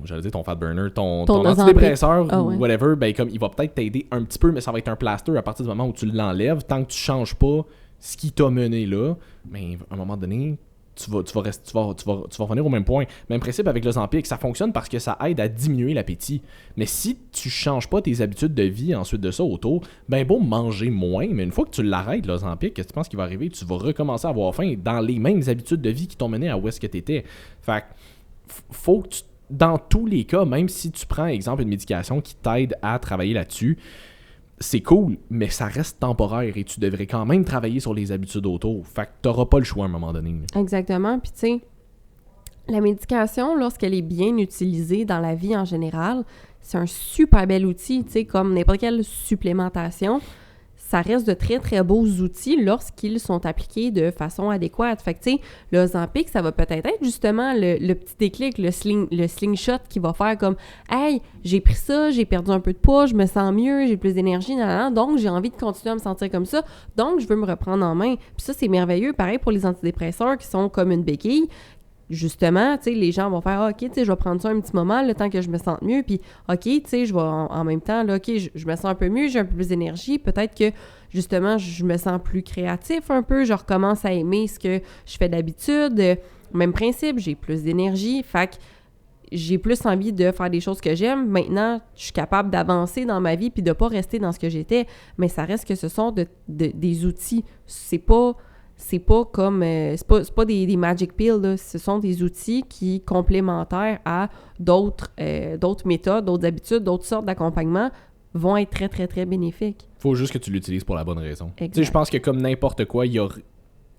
j'allais dire ton fat burner, ton antidépresseur ou whatever, ben comme il va peut-être t'aider un petit peu, mais ça va être un plaster à partir du moment où tu l'enlèves. Tant que tu changes pas ce qui t'a mené là, ben à un moment donné, tu vas revenir au même point. Même principe avec l'Ozempic, ça fonctionne parce que ça aide à diminuer l'appétit. Mais si tu changes pas tes habitudes de vie ensuite de ça autour, ben beau manger moins, mais une fois que tu l'arrêtes, l'Ozempic, qu'est-ce que tu penses qui va arriver? Tu vas recommencer à avoir faim dans les mêmes habitudes de vie qui t'ont mené à où est-ce que t'étais. Fait faut que dans tous les cas, même si tu prends, exemple, une médication qui t'aide à travailler là-dessus, c'est cool, mais ça reste temporaire et tu devrais quand même travailler sur les habitudes autour. Fait que t'auras pas le choix à un moment donné. Exactement. Puis tu sais, la médication, lorsqu'elle est bien utilisée dans la vie en général, c'est un super bel outil, tu sais, comme n'importe quelle supplémentation. Ça reste de très, très beaux outils lorsqu'ils sont appliqués de façon adéquate. Fait que, tu sais, le Ozempic, ça va peut-être être justement le petit déclic, le slingshot qui va faire comme « Hey, j'ai pris ça, j'ai perdu un peu de poids, je me sens mieux, j'ai plus d'énergie, donc j'ai envie de continuer à me sentir comme ça, donc je veux me reprendre en main. » Puis ça, c'est merveilleux. Pareil pour les antidépresseurs qui sont comme une béquille. Justement, tu sais, les gens vont faire « OK, tu sais, je vais prendre ça un petit moment, le temps que je me sente mieux, puis OK, tu sais, je vais en même temps, là, OK, je me sens un peu mieux, j'ai un peu plus d'énergie, peut-être que, justement, je me sens plus créatif un peu, je recommence à aimer ce que je fais d'habitude, même principe, j'ai plus d'énergie, fait que j'ai plus envie de faire des choses que j'aime. Maintenant, je suis capable d'avancer dans ma vie puis de pas rester dans ce que j'étais, mais ça reste que ce sont des outils, c'est pas comme c'est pas des magic pills, là. Ce sont des outils qui complémentaires à d'autres méthodes, d'autres habitudes, d'autres sortes d'accompagnement vont être très très très bénéfiques. Faut juste que tu l'utilises pour la bonne raison. Tu sais, je pense que comme n'importe quoi, il y a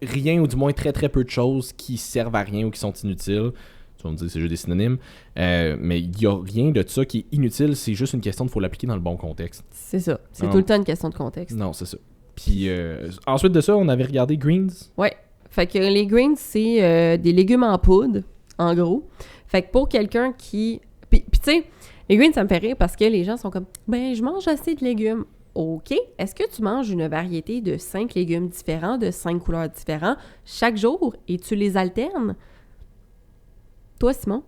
rien ou du moins très très peu de choses qui servent à rien ou qui sont inutiles. Tu vas me dire c'est juste des synonymes, mais il y a rien de ça qui est inutile, c'est juste une question de faut l'appliquer dans le bon contexte. C'est ça, c'est tout le temps une question de contexte. Non, c'est ça. Puis ensuite de ça, on avait regardé Greens. Ouais. Fait que les greens, c'est des légumes en poudre, en gros. Fait que pour quelqu'un qui... Puis tu sais, les greens, ça me fait rire parce que les gens sont comme « Ben, je mange assez de légumes. » OK. Est-ce que tu manges une variété de 5 légumes différents, de 5 couleurs différentes, chaque jour, et tu les alternes? Toi, Simon?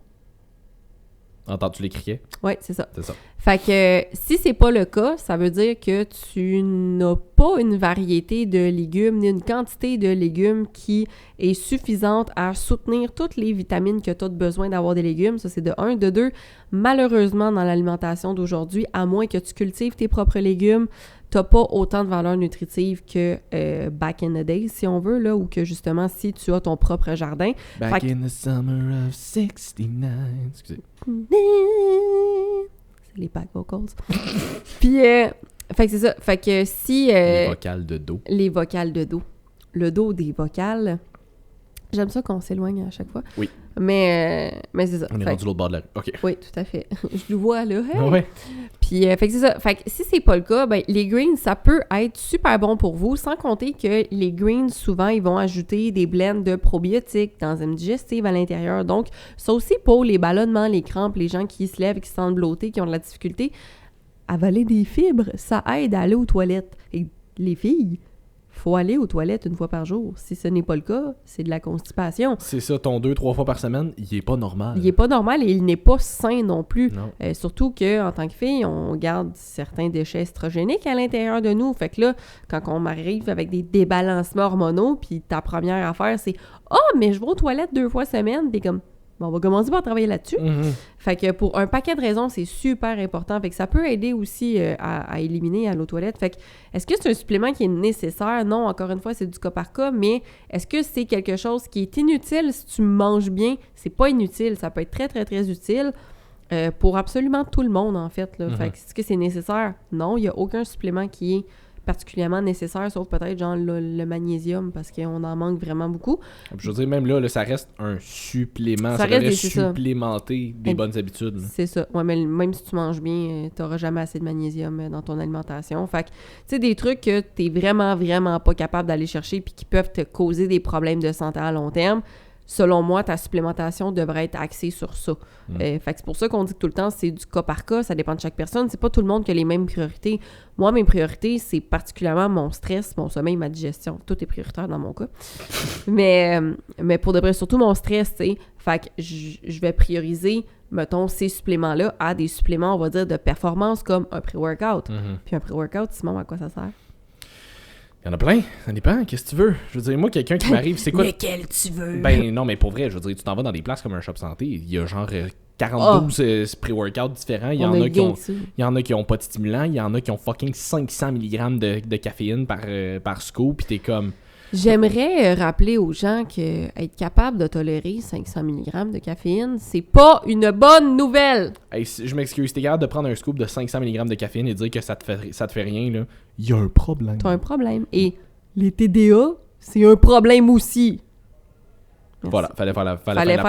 Entends-tu les criquets? Oui, c'est ça. C'est ça. Fait que si c'est pas le cas, ça veut dire que tu n'as pas pas une variété de légumes ni une quantité de légumes qui est suffisante à soutenir toutes les vitamines que tu as besoin d'avoir des légumes. Ça, c'est de 1. De 2, malheureusement, dans l'alimentation d'aujourd'hui, à moins que tu cultives tes propres légumes, tu n'as pas autant de valeur nutritive que back in the days, si on veut, là, ou que justement, si tu as ton propre jardin. Back in the summer of 69. Excusez. C'est les back vocals. Puis, fait que c'est ça. Fait que si... les vocales de do. Les vocales de do. Le do des vocales. J'aime ça qu'on s'éloigne à chaque fois. Oui. Mais c'est ça. On est rendu de l'autre bord de la rue. OK. Oui, tout à fait. Je le vois, là. Hey! Ouais. Puis, fait que c'est ça. Fait que si c'est pas le cas, ben, les greens, ça peut être super bon pour vous, sans compter que les greens, souvent, ils vont ajouter des blends de probiotiques, d'enzymes digestives à l'intérieur. Donc, ça aussi pour les ballonnements, les crampes, les gens qui se lèvent, qui se sentent blottés, qui ont de la difficulté. Avaler des fibres, ça aide à aller aux toilettes. Et les filles, faut aller aux toilettes une fois par jour. Si ce n'est pas le cas, c'est de la constipation. C'est ça, ton 2-3 fois par semaine, il est pas normal. Il est pas normal et il n'est pas sain non plus. Non. Surtout qu'en tant que fille, on garde certains déchets estrogéniques à l'intérieur de nous. Fait que là, quand on arrive avec des débalancements hormonaux, puis ta première affaire, c'est « Ah, mais je vais aux toilettes 2 fois semaine. » T'es comme... Bon, on va commencer par travailler là-dessus. Mm-hmm. Fait que pour un paquet de raisons, c'est super important. Fait que ça peut aider aussi à éliminer à l'eau toilette. Fait que est-ce que c'est un supplément qui est nécessaire? Non, encore une fois, c'est du cas par cas, mais est-ce que c'est quelque chose qui est inutile si tu manges bien? C'est pas inutile, ça peut être très, très, très utile pour absolument tout le monde, en fait. Là. Fait que est-ce que c'est nécessaire? Non, il n'y a aucun supplément qui est particulièrement nécessaire, sauf peut-être genre le magnésium, parce qu'on en manque vraiment beaucoup. Je veux dire, même là, ça reste un supplément. Ça reste devrait supplémenter des bonnes habitudes. Là. C'est ça. Ouais, mais même si tu manges bien, tu n'auras jamais assez de magnésium dans ton alimentation. Fait que, tu sais, des trucs que tu es vraiment, vraiment pas capable d'aller chercher puis qui peuvent te causer des problèmes de santé à long terme, selon moi, ta supplémentation devrait être axée sur ça. Fait que c'est pour ça qu'on dit que tout le temps, c'est du cas par cas, ça dépend de chaque personne. C'est pas tout le monde qui a les mêmes priorités. Moi, mes priorités, c'est particulièrement mon stress, mon sommeil, ma digestion. Tout est prioritaire dans mon cas. mais pour de vrai, surtout mon stress, tu sais. Fait que je vais prioriser, mettons, ces suppléments-là à des suppléments, on va dire, de performance comme un pré-workout. Puis un pré-workout, Simon, à quoi ça sert? Il y en a plein, ça dépend, qu'est-ce que tu veux? Je veux dire, moi, quelqu'un qui m'arrive, c'est quoi? Lequel tu veux? Ben non, mais pour vrai, je veux dire, tu t'en vas dans des places comme un shop santé, il y a genre 42 pré-workouts différents, il y en a qui ont pas de stimulant, il y en a qui ont fucking 500 mg de caféine par scoop, pis t'es comme... J'aimerais rappeler aux gens que être capable de tolérer 500 mg de caféine, c'est pas une bonne nouvelle. Hey, je m'excuse, si t'es capable de prendre un scoop de 500 mg de caféine et dire que ça te fait rien, là, il y a un problème. T'as un problème. Et les TDA, c'est un problème aussi. Merci. Voilà, fallait faire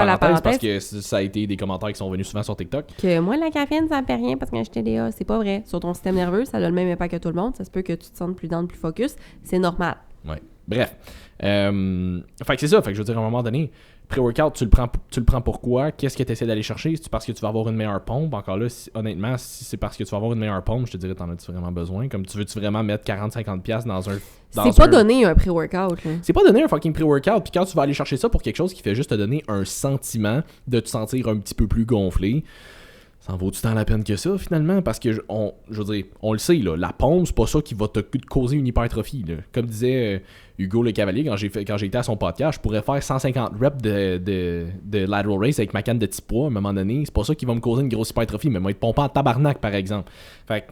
la parenthèse parce que ça a été des commentaires qui sont venus souvent sur TikTok. Que moi, la caféine, ça me fait rien parce que j'ai TDA. C'est pas vrai. Sur ton système nerveux, ça a le même impact que tout le monde. Ça se peut que tu te sentes plus down, plus focus. C'est normal. Ouais. Bref. Fait que c'est ça. Fait que je veux dire, à un moment donné, pré-workout, tu le prends pourquoi? Qu'est-ce que tu essaies d'aller chercher? C'est parce que tu vas avoir une meilleure pompe? Encore là, honnêtement, si c'est parce que tu vas avoir une meilleure pompe, je te dirais, t'en as-tu vraiment besoin? Comme tu veux-tu vraiment mettre 40-50$ dans un... C'est pas donné un pré-workout. Là. C'est pas donné un fucking pré-workout. Puis quand tu vas aller chercher ça pour quelque chose qui fait juste te donner un sentiment de te sentir un petit peu plus gonflé, ça en vaut-tu tant la peine que ça, finalement? Parce que, je veux dire, on le sait, là, la pompe, c'est pas ça qui va te causer une hypertrophie. Là. Comme disait Hugo Le Cavalier, quand j'ai été à son podcast, je pourrais faire 150 reps de lateral raise avec ma canne de petit poids à un moment donné. C'est pas ça qui va me causer une grosse hypertrophie, mais moi, être pompé en tabarnak, par exemple. Fait que,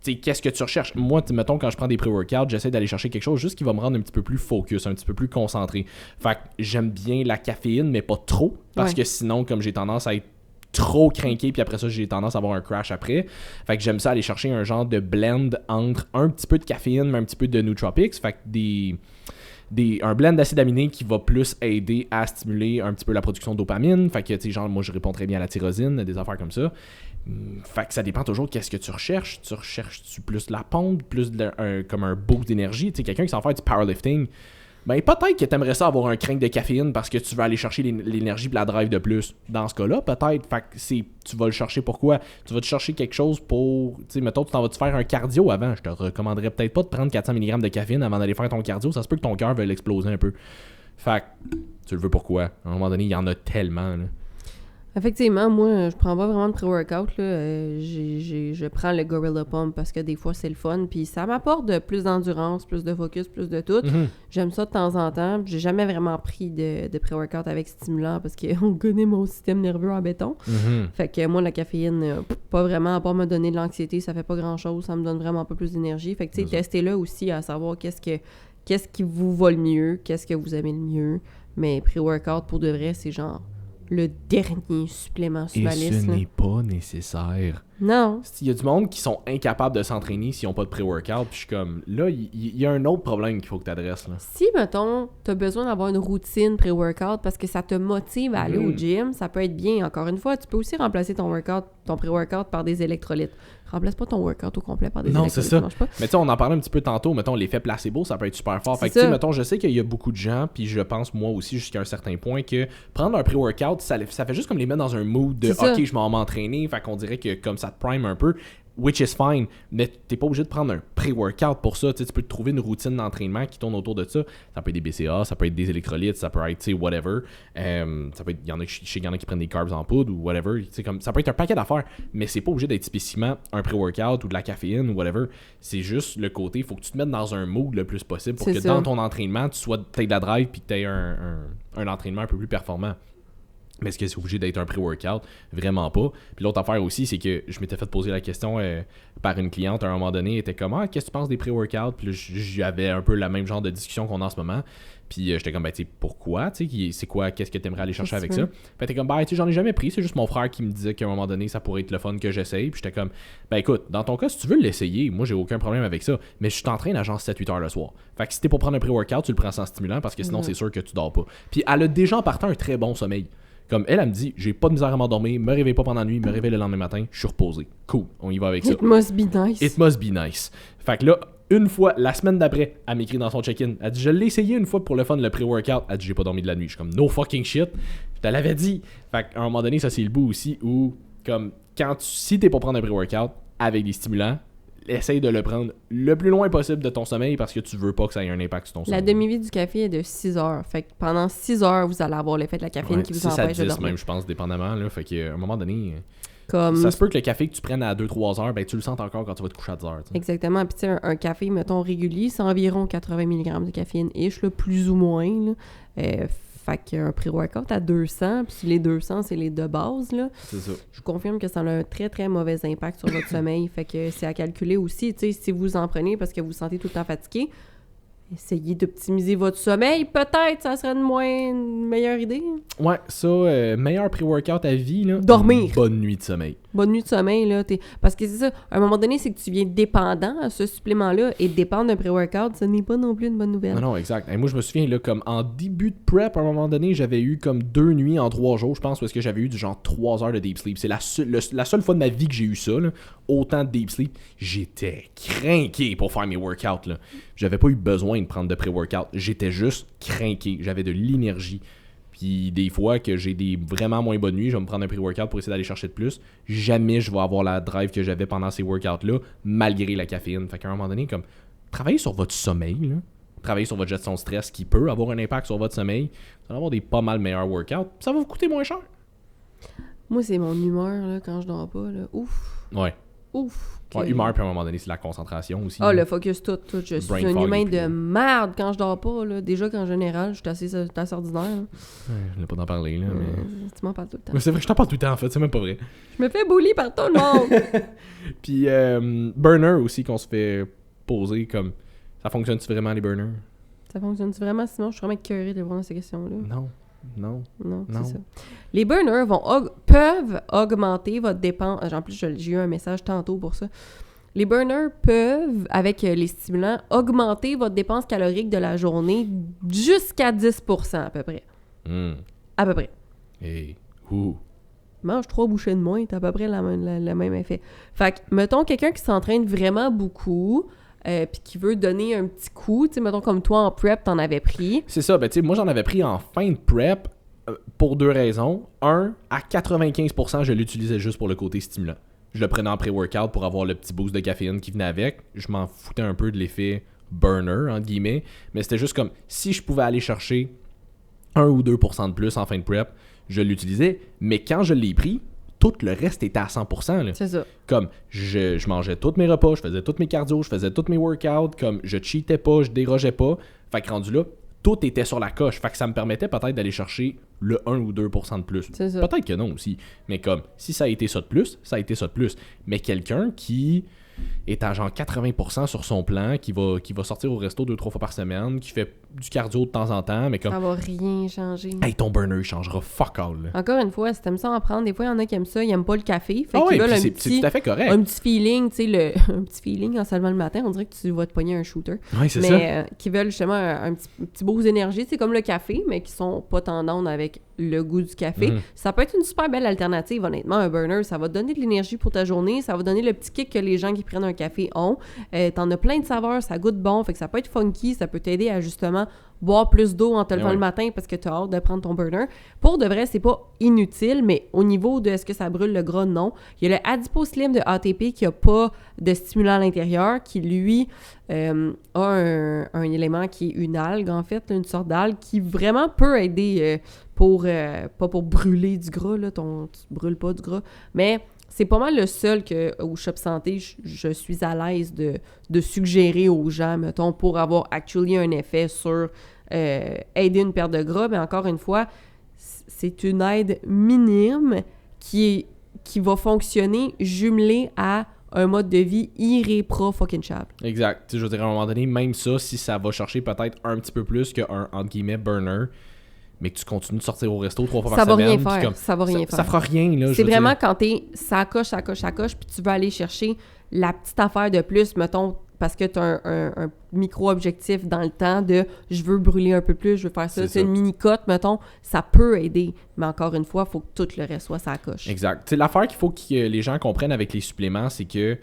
tu sais, qu'est-ce que tu recherches? Moi, mettons, quand je prends des pré-workouts, j'essaie d'aller chercher quelque chose juste qui va me rendre un petit peu plus focus, un petit peu plus concentré. Fait que j'aime bien la caféine, mais pas trop, parce que sinon, comme j'ai tendance à être trop craqué, puis après ça, j'ai tendance à avoir un crash après. Fait que j'aime ça aller chercher un genre de blend entre un petit peu de caféine, mais un petit peu de nootropics. Fait que un blend d'acide aminé qui va plus aider à stimuler un petit peu la production de dopamine. Fait que, tu sais, genre, moi, je réponds très bien à la tyrosine, des affaires comme ça. Fait que ça dépend toujours de qu'est-ce que tu recherches. Tu recherches-tu plus la pompe, plus comme un boost d'énergie? Tu sais, quelqu'un qui s'en fait du powerlifting, ben peut-être que t'aimerais ça avoir un crank de caféine parce que tu veux aller chercher l'énergie et la drive de plus. Dans ce cas-là, peut-être. Fait que tu vas le chercher pourquoi? Tu vas te chercher quelque chose pour... Tu sais, mettons, tu t'en vas te faire un cardio avant. Je te recommanderais peut-être pas de prendre 400 mg de caféine avant d'aller faire ton cardio. Ça se peut que ton cœur veuille l'exploser un peu. Fait que tu le veux pourquoi? À un moment donné, il y en a tellement, là. Effectivement, moi, je prends pas vraiment de pré-workout. Là. Je prends le Gorilla Pump parce que des fois, c'est le fun. Puis ça m'apporte plus d'endurance, plus de focus, plus de tout. Mm-hmm. J'aime ça de temps en temps. J'ai jamais vraiment pris de pré-workout avec stimulant parce qu'on connaît mon système nerveux en béton. Mm-hmm. Fait que moi, la caféine, pas vraiment, à part me donner de l'anxiété, ça fait pas grand-chose. Ça me donne vraiment pas plus d'énergie. Fait que, tu sais, testez-le aussi à savoir qu'est-ce qui vous va le mieux, qu'est-ce que vous aimez le mieux. Mais pré-workout, pour de vrai, c'est genre le dernier supplément sur ma liste. Et ce n'est pas nécessaire. Non. Il y a du monde qui sont incapables de s'entraîner s'ils n'ont pas de pré-workout. Puis je suis comme, là, il y a un autre problème qu'il faut que tu adresses. Là. Si, mettons, tu as besoin d'avoir une routine pré-workout parce que ça te motive à aller au gym, ça peut être bien. Encore une fois, tu peux aussi remplacer ton pré-workout par des électrolytes. Remplace pas ton workout au complet par des électrolytes. Non, c'est ça. Mais tu sais, on en parlait un petit peu tantôt. Mettons, l'effet placebo, ça peut être super fort. Fait que, tu sais, mettons, je sais qu'il y a beaucoup de gens, puis je pense, moi aussi, jusqu'à un certain point, que prendre un pré-workout, ça fait juste comme les mettre dans un mood de « OK, je m'en m'entraîner ». Fait qu'on dirait que comme ça te prime un peu. Which is fine, mais t'es pas obligé de prendre un pré-workout pour ça. Tu peux te trouver une routine d'entraînement qui tourne autour de ça. Ça peut être des BCA, ça peut être des électrolytes, ça peut être, tu sais, whatever. Ça peut être, il y en a qui prennent des carbs en poudre ou whatever. Comme, ça peut être un paquet d'affaires, mais c'est pas obligé d'être spécifiquement un pré-workout ou de la caféine ou whatever. C'est juste le côté, il faut que tu te mettes dans un mood le plus possible pour que dans ton entraînement, t'aies de la drive puis que t'aies un entraînement un peu plus performant. Mais est-ce que c'est obligé d'être un pré-workout? Vraiment pas. Puis l'autre affaire aussi, c'est que je m'étais fait poser la question par une cliente à un moment donné. Elle était comme, qu'est-ce que tu penses des pré-workouts? Puis là, j'avais un peu le même genre de discussion qu'on a en ce moment. Puis j'étais comme, tu sais, pourquoi? C'est quoi? Qu'est-ce que tu aimerais aller chercher avec ça? Puis elle était comme, tu sais, j'en ai jamais pris. C'est juste mon frère qui me disait qu'à un moment donné, ça pourrait être le fun que j'essaye. Puis j'étais comme, écoute, dans ton cas, si tu veux l'essayer, moi, j'ai aucun problème avec ça. Mais je t'entraîne à genre 7-8 heures le soir. Fait que si t'es pour prendre un pré-workout, tu le prends sans stimulant parce que sinon, c'est sûr que tu dors pas. Puis elle a déjà en partant un très bon sommeil. Comme elle me dit, j'ai pas de misère à m'endormir, me réveille pas pendant la nuit, me réveille le lendemain matin, je suis reposé. Cool, on y va avec ça. It must be nice. It must be nice. Fait que là, une fois, la semaine d'après, elle m'écrit dans son check-in. Elle dit, je l'ai essayé une fois pour le fun, le pré-workout. Elle dit, j'ai pas dormi de la nuit. Je suis comme, no fucking shit. Je te l'avais dit. Fait qu'à un moment donné, ça c'est le bout aussi où, comme, si t'es pour prendre un pré-workout avec des stimulants, essaye de le prendre le plus loin possible de ton sommeil parce que tu veux pas que ça ait un impact sur ton sommeil. La demi-vie du café est de 6 heures. Fait que pendant 6 heures, vous allez avoir l'effet de la caféine qui vous empêche de dormir. Même, je pense, dépendamment. Là. Fait qu'à un moment donné, ça se peut que le café que tu prennes à 2-3 heures, tu le sens encore quand tu vas te coucher à 10 heures. T'sais. Exactement. Puis tu sais, un café, mettons, régulier, c'est environ 80 mg de caféine-ish, plus ou moins. Là. Fait qu'un pré-workout à 200, puis les 200, c'est les de base, là. C'est ça. Je vous confirme que ça a un très, très mauvais impact sur votre sommeil. Fait que c'est à calculer aussi, tu sais, si vous en prenez parce que vous vous sentez tout le temps fatigué, essayez d'optimiser votre sommeil. Peut-être, ça serait une meilleure idée. Ouais, ça, meilleur pré-workout à vie, là. Dormir. Bonne nuit de sommeil. Bonne nuit de sommeil, là. Parce que c'est ça, à un moment donné, c'est que tu viens dépendant à ce supplément-là et dépendre d'un pré-workout, ce n'est pas non plus une bonne nouvelle. Non, exact. Et moi, je me souviens, là, comme en début de prep, à un moment donné, j'avais eu comme 2 nuits en 3 jours, je pense, parce que j'avais eu du genre 3 heures de deep sleep. C'est la seule fois de ma vie que j'ai eu ça, là. Autant de deep sleep. J'étais craqué pour faire mes workouts, là. J'avais pas eu besoin de prendre de pré-workout. J'étais juste craqué. J'avais de l'énergie. Puis des fois que j'ai des vraiment moins bonnes nuits, je vais me prendre un pré-workout pour essayer d'aller chercher de plus. Jamais je vais avoir la drive que j'avais pendant ces workouts-là, malgré la caféine. Fait qu'à un moment donné, comme, travaillez sur votre sommeil, là. Travaillez sur votre gestion de stress qui peut avoir un impact sur votre sommeil. Vous allez avoir des pas mal meilleurs workouts. Ça va vous coûter moins cher. Moi, c'est mon humeur, là, quand je dors pas, là. Ouf. Ouais. Ouf. Ouais, humeur, puis à un moment donné, c'est la concentration aussi. Le focus tout. Je suis un humain de merde quand je dors pas, là. Déjà qu'en général, je suis assez ordinaire. Je n'ai pas d'en parler, là, mais... Tu m'en parles tout le temps. Mais c'est vrai, je t'en parle tout le temps, en fait. C'est même pas vrai. Je me fais bully par tout le monde. Puis, burner aussi, qu'on se fait poser, comme... Ça fonctionne-tu vraiment, les burners? Ça fonctionne-tu vraiment? Sinon, je suis vraiment écœurée de répondre à ces questions-là. Non, c'est ça. Les burners peuvent augmenter votre dépense. En plus, j'ai eu un message tantôt pour ça. Les burners peuvent, avec les stimulants, augmenter votre dépense calorique de la journée jusqu'à 10% à peu près. À peu près. Hey, Mange 3 bouchées de moins, t'as à peu près le même effet. Fait que, mettons, quelqu'un qui s'entraîne vraiment beaucoup... puis qui veut donner un petit coup, tu sais, mettons comme toi en prep, t'en avais pris. C'est ça, tu sais, moi j'en avais pris en fin de prep pour 2 raisons. Un, à 95%, je l'utilisais juste pour le côté stimulant. Je le prenais en pré-workout pour avoir le petit boost de caféine qui venait avec. Je m'en foutais un peu de l'effet burner, entre guillemets, mais c'était juste comme, si je pouvais aller chercher 1 ou 2% de plus en fin de prep, je l'utilisais, mais quand je l'ai pris, tout le reste était à 100%. Là. C'est ça. Comme, je mangeais tous mes repas, je faisais tous mes cardio, je faisais tous mes workouts, comme, je cheatais pas, je dérogeais pas. Fait que rendu là, tout était sur la coche. Fait que ça me permettait peut-être d'aller chercher le 1 ou 2% de plus. C'est ça. Peut-être que non aussi. Mais comme, si ça a été ça de plus, ça a été ça de plus. Mais quelqu'un qui est à genre 80% sur son plan, qui va sortir au resto 2-3 fois par semaine, qui fait du cardio de temps en temps, mais comme... Ça va rien changer. Hey, ton burner, il changera fuck all. Là. Encore une fois, si t'aimes ça en prendre, des fois, il y en a qui aiment ça, ils aiment pas le café. Fait Ah qu'ils ouais, veulent c'est tout à fait correct. un petit feeling, tu sais, un petit feeling en se levant le matin, on dirait que tu vas te pogner un shooter. Oui, c'est ça. Mais qui veulent justement un petit boost d'énergie, c'est comme le café, mais qui sont pas tendance avec le goût du café. Ça peut être une super belle alternative, honnêtement, un burner. Ça va te donner de l'énergie pour ta journée, ça va donner le petit kick que les gens qui prennent un café ont. T'en as plein de saveurs, ça goûte bon, fait que ça peut être funky, ça peut t'aider à justement boire plus d'eau en te levant le matin parce que tu as hâte de prendre ton burner. Pour de vrai, c'est pas inutile, mais au niveau de est-ce que ça brûle le gras, non. Il y a le Adipose Slim de ATP qui a pas de stimulant à l'intérieur, qui lui a un élément qui est une algue, en fait, une sorte d'algue qui vraiment peut aider pas pour brûler du gras, là, tu brûles pas du gras, mais c'est pas mal le seul que au Shop Santé, je suis à l'aise de suggérer aux gens, mettons, pour avoir actually un effet sur aider une perte de gras. Mais encore une fois, c'est une aide minime qui va fonctionner jumelée à un mode de vie irréprochable. Exact. Je veux dire, à un moment donné, même ça, si ça va chercher peut-être un petit peu plus qu'un, entre guillemets, burner, mais que tu continues de sortir au resto 3 fois par semaine. Ça va rien faire. Ça fera rien, là. C'est vraiment quand t'es ça coche, puis tu veux aller chercher la petite affaire de plus, mettons, parce que t'as un micro-objectif dans le temps de « je veux brûler un peu plus, je veux faire ça ». C'est une mini-cote, mettons, ça peut aider. Mais encore une fois, il faut que tout le reste soit ça coche. Exact. T'sais, l'affaire qu'il faut que les gens comprennent avec les suppléments, c'est que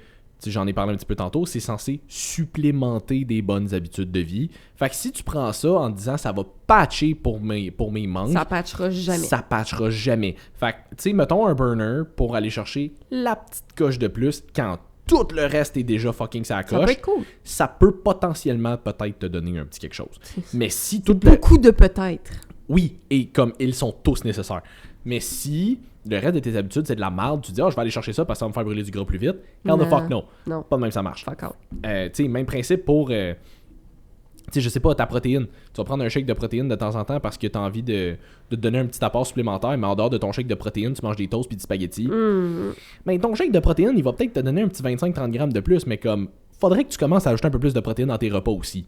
j'en ai parlé un petit peu tantôt, c'est censé supplémenter des bonnes habitudes de vie. Fait que si tu prends ça en disant ça va patcher pour mes manques, ça patchera jamais. Ça patchera jamais. Fait que, tu sais, mettons un burner pour aller chercher la petite coche de plus quand tout le reste est déjà fucking sa coche. Ça peut être cool. Ça peut potentiellement peut-être te donner un petit quelque chose. Mais si tout beaucoup de peut-être. Oui, et comme ils sont tous nécessaires. Mais si le reste de tes habitudes, c'est de la merde, tu dis « je vais aller chercher ça parce que ça va me faire brûler du gras plus vite ». Hell the fuck no. Pas de même ça marche. Fuck out. Tu sais, même principe pour, tu sais, je sais pas, ta protéine. Tu vas prendre un shake de protéines de temps en temps parce que tu as envie de te donner un petit apport supplémentaire, mais en dehors de ton shake de protéines, tu manges des toasts puis du spaghetti. Mais ton shake de protéines, il va peut-être te donner un petit 25-30 grammes de plus, mais comme, faudrait que tu commences à ajouter un peu plus de protéines dans tes repas aussi.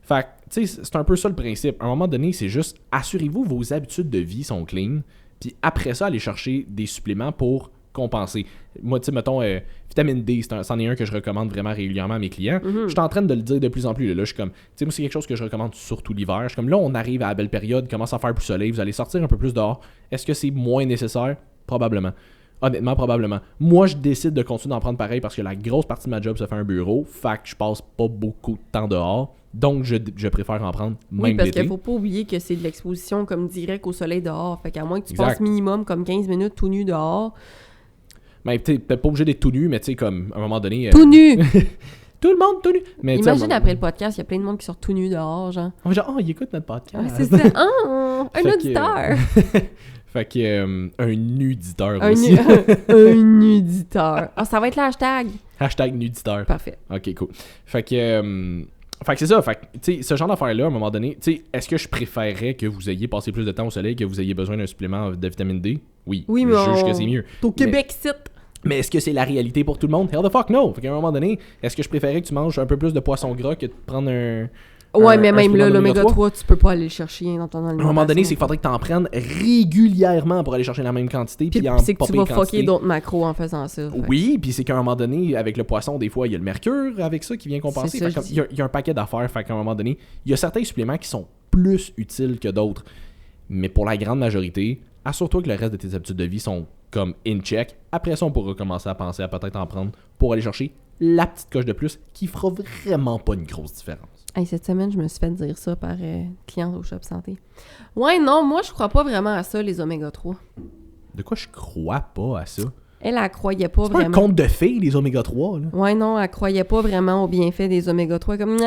Fait que, tu sais, c'est un peu ça le principe. À un moment donné, c'est juste, assurez-vous vos habitudes de vie sont clean, puis après ça, allez chercher des suppléments pour compenser. Moi, tu sais, mettons, vitamine D, c'en est un que je recommande vraiment régulièrement à mes clients. Je suis en train de le dire de plus en plus. Là, je suis comme, tu sais, moi, c'est quelque chose que je recommande surtout l'hiver. Je suis comme, là, on arrive à la belle période, commence à faire plus soleil, vous allez sortir un peu plus dehors. Est-ce que c'est moins nécessaire? Probablement. Honnêtement, probablement. Moi, je décide de continuer d'en prendre pareil parce que la grosse partie de ma job se fait un bureau. Fait que je passe pas beaucoup de temps dehors. Donc, je préfère en prendre même l'été. Oui, parce qu'il faut pas oublier que c'est de l'exposition comme direct au soleil dehors. Fait qu'à moins que tu passes minimum comme 15 minutes tout nu dehors. Mais tu peut-être pas obligé d'être tout nu, mais tu sais, comme, à un moment donné... Tout nu! Tout le monde tout nu! Mais, imagine après le podcast, il y a plein de monde qui sort tout nu dehors, genre. Genre, il écoute notre podcast. Ouais, c'est ça. Un auditeur! Fait que, un nuditeur aussi. Un nuditeur. Ça va être l'hashtag. Hashtag nuditeur. Parfait. Ok, cool. Fait que c'est ça. Fait que, tu sais, ce genre d'affaires-là, à un moment donné, tu sais, est-ce que je préférerais que vous ayez passé plus de temps au soleil, que vous ayez besoin d'un supplément de vitamine D? Oui. Oui, mais je juge que c'est mieux. Au Québec, c'est... Mais est-ce que c'est la réalité pour tout le monde? Hell the fuck no! Fait qu'à un moment donné, est-ce que je préférais que tu manges un peu plus de poisson gras que de prendre un... Ouais, mais même là, l'oméga 3, tu peux pas aller le chercher dans ton alimentation. À un moment donné, c'est qu'il faudrait que tu en prennes régulièrement pour aller chercher la même quantité. Puis c'est que tu vas fucker d'autres macros en faisant ça. Oui, puis c'est qu'à un moment donné, avec le poisson, des fois, il y a le mercure avec ça qui vient compenser. Il y a un paquet d'affaires. Fait qu'à un moment donné, il y a certains suppléments qui sont plus utiles que d'autres. Mais pour la grande majorité, assure-toi que le reste de tes habitudes de vie sont comme in check. Après ça, on pourra commencer à penser à peut-être en prendre pour aller chercher la petite coche de plus qui fera vraiment pas une grosse différence. Hey, cette semaine, je me suis fait dire ça par cliente au Shop Santé. Ouais, non, moi, je crois pas vraiment à ça, les oméga 3. De quoi je crois pas à ça? Elle croyait pas vraiment. C'est pas un conte de fées, les oméga 3, là? Ouais, non, elle croyait pas vraiment au bienfait des oméga 3. Comme,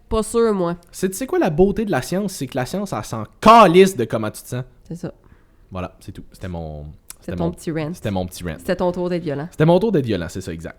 pas sûr, moi. Tu sais quoi la beauté de la science? C'est que la science, elle s'en calisse de comment tu te sens. C'est ça. Voilà, c'est tout. C'était mon petit rant. C'était mon petit rant. C'était ton tour d'être violent. C'était mon tour d'être violent, c'est ça, exact.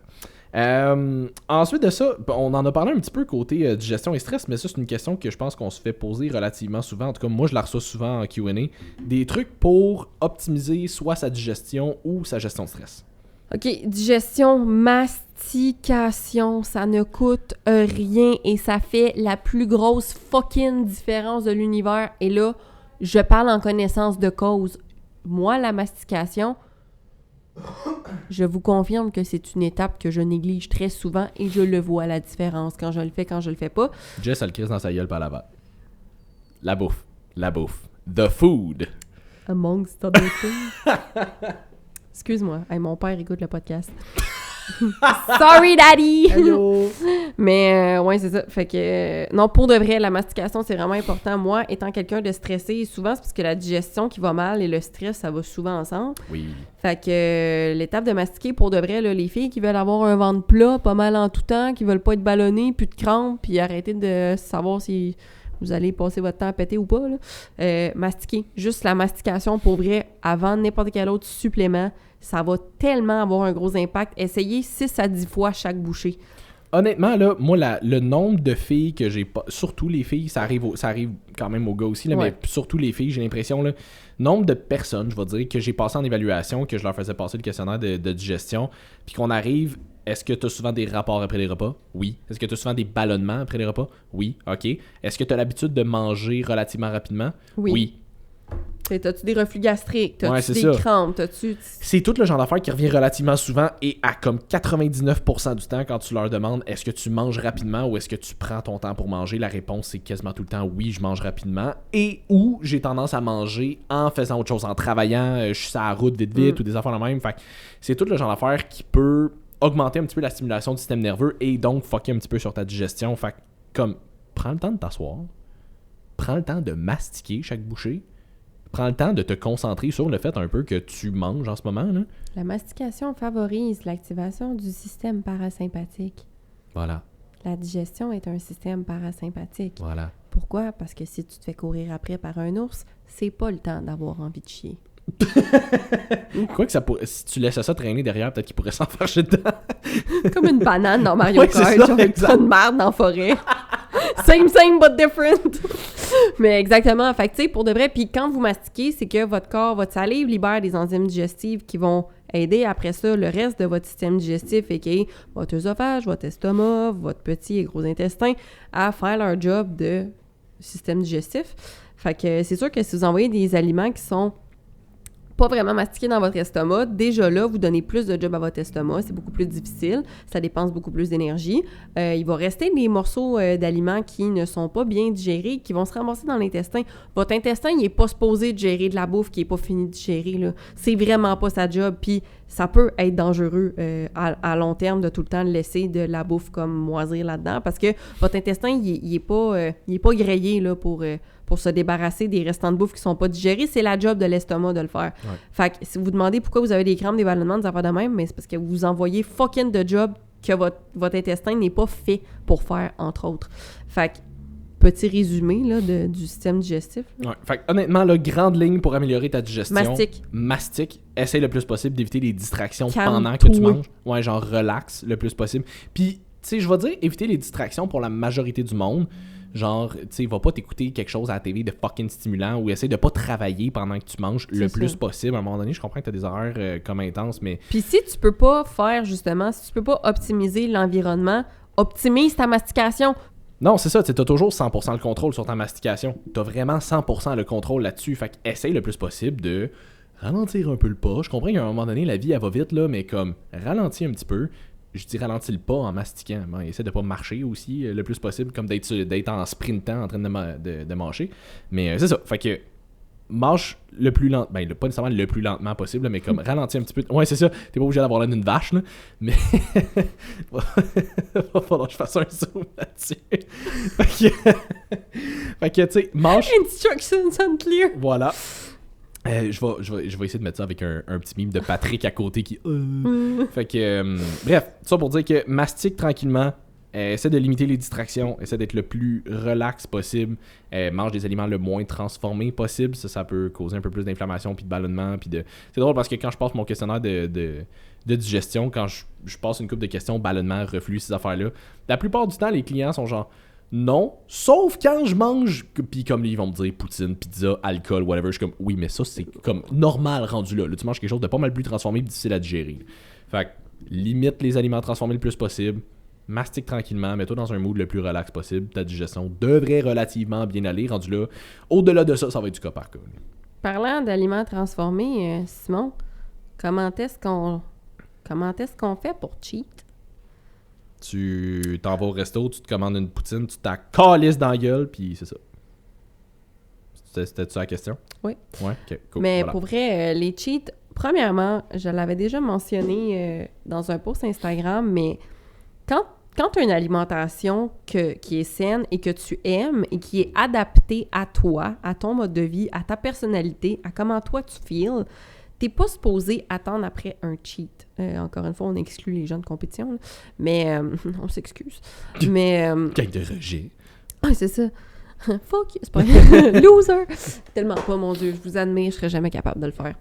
Ensuite de ça, on en a parlé un petit peu côté digestion et stress, mais ça, c'est une question que je pense qu'on se fait poser relativement souvent. En tout cas, moi, je la reçois souvent en Q&A. Des trucs pour optimiser soit sa digestion ou sa gestion de stress. OK, digestion, mastication, ça ne coûte rien et ça fait la plus grosse fucking différence de l'univers. Et là, je parle en connaissance de cause. Moi, la mastication, je vous confirme que c'est une étape que je néglige très souvent et je le vois la différence quand je le fais, quand je le fais pas. Jess, elle crise dans sa gueule par là-bas. La bouffe. The food. Amongst other things. Excuse-moi, hey, mon père écoute le podcast. Sorry, daddy! Hello! Mais ouais, c'est ça. Fait que non, pour de vrai, la mastication, c'est vraiment important. Moi, étant quelqu'un de stressé, souvent, c'est parce que la digestion qui va mal et le stress, ça va souvent ensemble. Oui. Fait que l'étape de mastiquer, pour de vrai, là, les filles qui veulent avoir un ventre plat, pas mal en tout temps, qui veulent pas être ballonnées, plus de crampes, puis arrêter de savoir si vous allez passer votre temps à péter ou pas, là. Mastiquer. Juste la mastication, pour vrai, avant n'importe quel autre supplément, ça va tellement avoir un gros impact. Essayez 6 à 10 fois chaque bouchée. Honnêtement, là, moi, le nombre de filles que j'ai pas... Surtout les filles, ça arrive quand même aux gars aussi, là, ouais. Mais surtout les filles, j'ai l'impression, là, nombre de personnes, je vais dire, que j'ai passé en évaluation, que je leur faisais passer le questionnaire de digestion, puis qu'on arrive... Est-ce que tu as souvent des rapports après les repas? Oui. Est-ce que tu as souvent des ballonnements après les repas? Oui. OK. Est-ce que tu as l'habitude de manger relativement rapidement? Oui. T'as-tu des reflux gastriques? T'as-tu des crampes? C'est tout le genre d'affaires qui revient relativement souvent et à comme 99% du temps, quand tu leur demandes est-ce que tu manges rapidement ou est-ce que tu prends ton temps pour manger, la réponse c'est quasiment tout le temps oui, je mange rapidement et ou j'ai tendance à manger en faisant autre chose, en travaillant, je suis sur la route vite ou des affaires de même. Fait que c'est tout le genre d'affaires qui peut augmenter un petit peu la stimulation du système nerveux et donc fucker un petit peu sur ta digestion. Fait que, comme, prends le temps de t'asseoir, prends le temps de mastiquer chaque bouchée, prends le temps de te concentrer sur le fait un peu que tu manges en ce moment, là. La mastication favorise l'activation du système parasympathique. Voilà. La digestion est un système parasympathique. Voilà. Pourquoi? Parce que si tu te fais courir après par un ours, c'est pas le temps d'avoir envie de chier. Quoi que ça pourrait... Si tu laisses ça traîner derrière, peut-être qu'il pourrait s'en farger dedans. Comme une banane dans Mario Kart, ça, genre une tonne de merde dans la forêt. Same but different. Mais exactement. Fait que tu sais, pour de vrai, puis quand vous mastiquez, c'est que votre corps, votre salive libère des enzymes digestives qui vont aider après ça le reste de votre système digestif, a.k.a. votre œsophage, votre estomac, votre petit et gros intestin, à faire leur job de système digestif. Fait que c'est sûr que si vous envoyez des aliments qui sont pas vraiment mastiqué dans votre estomac, déjà là, vous donnez plus de job à votre estomac, c'est beaucoup plus difficile, ça dépense beaucoup plus d'énergie. Il va rester des morceaux d'aliments qui ne sont pas bien digérés, qui vont se ramasser dans l'intestin. Votre intestin, il n'est pas supposé digérer de la bouffe qui n'est pas finie de digérer, là. C'est vraiment pas sa job, puis ça peut être dangereux à long terme de tout le temps laisser de la bouffe comme moisir là-dedans, parce que votre intestin, il est pas grillé là, pour se débarrasser des restants de bouffe qui sont pas digérés. C'est la job de l'estomac de le faire. Ouais. Fait que si vous demandez pourquoi vous avez des crampes, des ballonnements, des affaires de même, mais c'est parce que vous envoyez fucking de job que votre intestin n'est pas fait pour faire, entre autres. Fait que, petit résumé là, du système digestif. Ouais. Fait que, honnêtement, la grande ligne pour améliorer ta digestion. Mastique. Essaye le plus possible d'éviter les distractions Calme-toi. pendant que tu manges. Ouais, genre relax le plus possible. Puis, tu sais, je vais dire éviter les distractions pour la majorité du monde. Genre, tu sais, va pas t'écouter quelque chose à la télé de fucking stimulant ou essaye de pas travailler pendant que tu manges le plus possible. À un moment donné, je comprends que t'as des horaires comme intenses, mais... Puis si tu peux pas faire, justement, si tu peux pas optimiser l'environnement, optimise ta mastication. Non, c'est ça, t'as toujours 100% le contrôle sur ta mastication. T'as vraiment 100% le contrôle là-dessus. Fait qu'essaye le plus possible de ralentir un peu le pas. Je comprends qu'à un moment donné, la vie, elle va vite, là, mais comme, ralentis un petit peu. Je dis ralentis le pas en mastiquant. Bon, essaie de pas marcher aussi le plus possible, comme d'être en sprintant en train de mâcher. Mais c'est ça. Fait que mâche le plus lentement. Ben, pas nécessairement le plus lentement possible, mais comme ralentis un petit peu. Ouais, c'est ça. T'es pas obligé d'avoir l'air d'une vache, là. Mais va falloir que je fasse un zoom là-dessus. Fait que tu sais, mâche. Instructions unclear. Voilà. Je vais essayer de mettre ça avec un petit mime de Patrick à côté qui... Fait que, bref, ça pour dire que mastique tranquillement, essaie de limiter les distractions, essaie d'être le plus relax possible, mange des aliments le moins transformés possible, ça peut causer un peu plus d'inflammation puis de ballonnement. C'est drôle parce que quand je passe mon questionnaire de digestion, quand je passe une couple de questions, ballonnement, reflux, ces affaires-là, la plupart du temps, les clients sont genre non, sauf quand je mange, puis comme ils vont me dire poutine, pizza, alcool, whatever, je suis comme oui, mais ça c'est comme normal rendu là. Là, tu manges quelque chose de pas mal plus transformé et difficile à digérer. Fait que limite les aliments transformés le plus possible, mastique tranquillement, mets-toi dans un mood le plus relax possible, ta digestion devrait relativement bien aller. Rendu là, au-delà de ça, ça va être du cas par cas. Parlant d'aliments transformés, Simon, comment est-ce qu'on fait pour cheat? Tu t'en vas au resto, tu te commandes une poutine, tu t'as calisses dans la gueule, puis c'est ça. C'était ça la question? Oui. Ouais, ok, cool. Mais voilà. Pour vrai, les cheats, premièrement, je l'avais déjà mentionné dans un post Instagram, mais quand tu as une alimentation qui est saine et que tu aimes et qui est adaptée à toi, à ton mode de vie, à ta personnalité, à comment toi tu feels, t'es pas supposé attendre après un cheat. Encore une fois, on exclut les gens de compétition, là. Mais on s'excuse. Mais Gang de rejet. Ah, c'est ça. Fuck you, c'est pas loser. Tellement pas, mon Dieu, je vous admire, je serais jamais capable de le faire.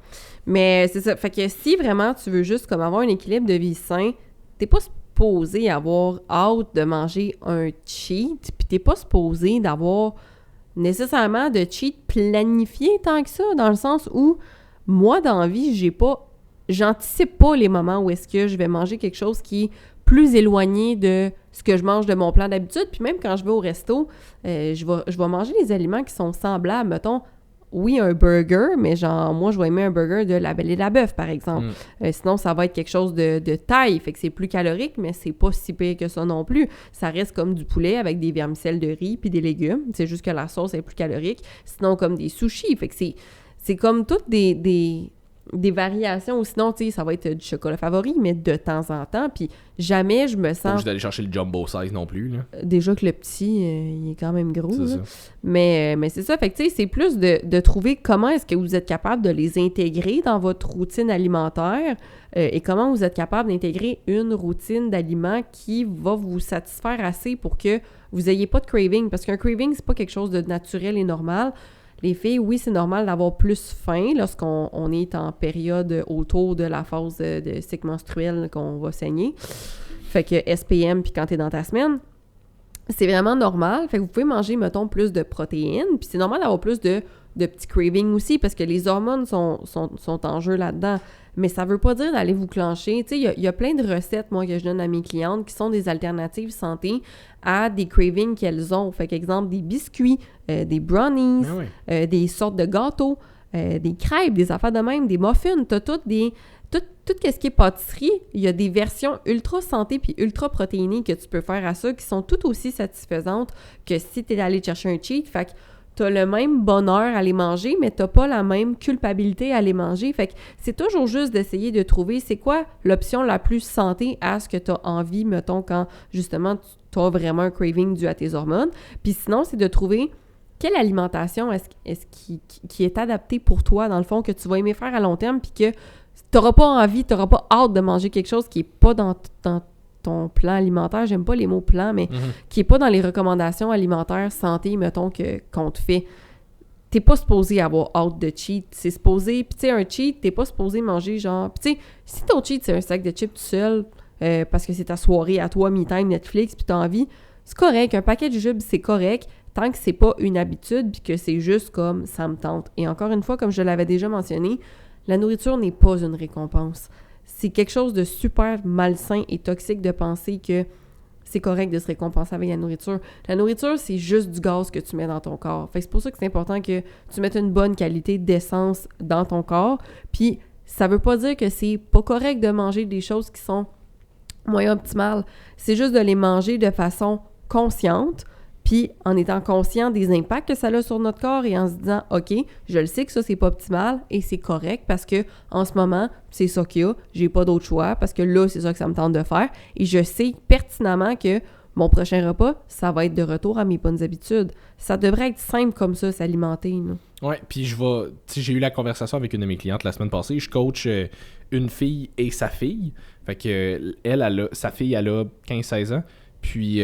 Mais c'est ça. Fait que si vraiment tu veux juste comme avoir un équilibre de vie sain, t'es pas supposé avoir hâte de manger un cheat, puis t'es pas supposé d'avoir nécessairement de cheat planifié tant que ça, dans le sens où moi, dans la vie, j'anticipe pas les moments où est-ce que je vais manger quelque chose qui est plus éloigné de ce que je mange de mon plan d'habitude. Puis même quand je vais au resto, je vais manger des aliments qui sont semblables. Mettons, oui, un burger, mais genre, moi, je vais aimer un burger de La Belle et la Bœuf, par exemple. Sinon, ça va être quelque chose de taille, fait que c'est plus calorique, mais c'est pas si pire que ça non plus. Ça reste comme du poulet avec des vermicelles de riz puis des légumes. C'est juste que la sauce est plus calorique. Sinon, comme des sushis, fait que c'est comme toutes des variations, ou sinon, tu sais, ça va être du chocolat favori, mais de temps en temps, puis jamais je me sens... Pas juste d'aller chercher le jumbo size non plus, là. Déjà que le petit, il est quand même gros, c'est là. Ça. Mais c'est ça, fait que tu sais, c'est plus de trouver comment est-ce que vous êtes capable de les intégrer dans votre routine alimentaire et comment vous êtes capable d'intégrer une routine d'aliments qui va vous satisfaire assez pour que vous n'ayez pas de craving, parce qu'un craving, c'est pas quelque chose de naturel et normal. Les filles, oui, c'est normal d'avoir plus faim lorsqu'on est en période autour de la phase de cycle menstruel qu'on va saigner. Fait que SPM, puis quand t'es dans ta semaine, c'est vraiment normal. Fait que vous pouvez manger, mettons, plus de protéines. Puis c'est normal d'avoir plus de petits cravings aussi parce que les hormones sont en jeu là-dedans. Mais ça veut pas dire d'aller vous clencher. Tu sais, il y a plein de recettes, moi, que je donne à mes clientes qui sont des alternatives santé à des cravings qu'elles ont. Fait qu'exemple, des biscuits, des brownies, des sortes de gâteaux, des crêpes, des affaires de même, des muffins. T'as tout ce qui est pâtisserie, il y a des versions ultra santé puis ultra protéinées que tu peux faire à ça qui sont tout aussi satisfaisantes que si tu es allé chercher un cheat. Fait que tu as le même bonheur à les manger, mais tu n'as pas la même culpabilité à les manger. Fait que c'est toujours juste d'essayer de trouver c'est quoi l'option la plus santé à ce que tu as envie, mettons, quand justement tu as vraiment un craving dû à tes hormones. Puis sinon, c'est de trouver quelle alimentation est-ce qui est adaptée pour toi, dans le fond, que tu vas aimer faire à long terme, puis que t'auras pas envie, t'auras pas hâte de manger quelque chose qui est pas dans ton plan alimentaire. J'aime pas les mots plan, mais qui est pas dans les recommandations alimentaires santé, mettons, qu'on te fait. T'es pas supposé avoir hâte de cheat. C'est supposé... Puis tu sais, un cheat, t'es pas supposé manger genre... Puis tu sais, si ton cheat, c'est un sac de chips tout seul, parce que c'est ta soirée à toi, me-time, Netflix, puis t'as envie, c'est correct. Un paquet de jujubes, c'est correct, tant que c'est pas une habitude, puis que c'est juste comme ça me tente. Et encore une fois, comme je l'avais déjà mentionné, la nourriture n'est pas une récompense. C'est quelque chose de super malsain et toxique de penser que c'est correct de se récompenser avec la nourriture. La nourriture, c'est juste du gaz que tu mets dans ton corps. Fait que c'est pour ça que c'est important que tu mettes une bonne qualité d'essence dans ton corps. Puis, ça veut pas dire que c'est pas correct de manger des choses qui sont moyen optimales. C'est juste de les manger de façon consciente, puis en étant conscient des impacts que ça a sur notre corps et en se disant « OK, je le sais que ça, c'est pas optimal et c'est correct parce que en ce moment, c'est ça qu'il y a, j'ai pas d'autre choix parce que là, c'est ça que ça me tente de faire et je sais pertinemment que mon prochain repas, ça va être de retour à mes bonnes habitudes. » Ça devrait être simple comme ça, s'alimenter. Ouais, puis j'ai eu la conversation avec une de mes clientes la semaine passée. Je coach une fille et sa fille. Fait que sa fille, elle a 15-16 ans. Puis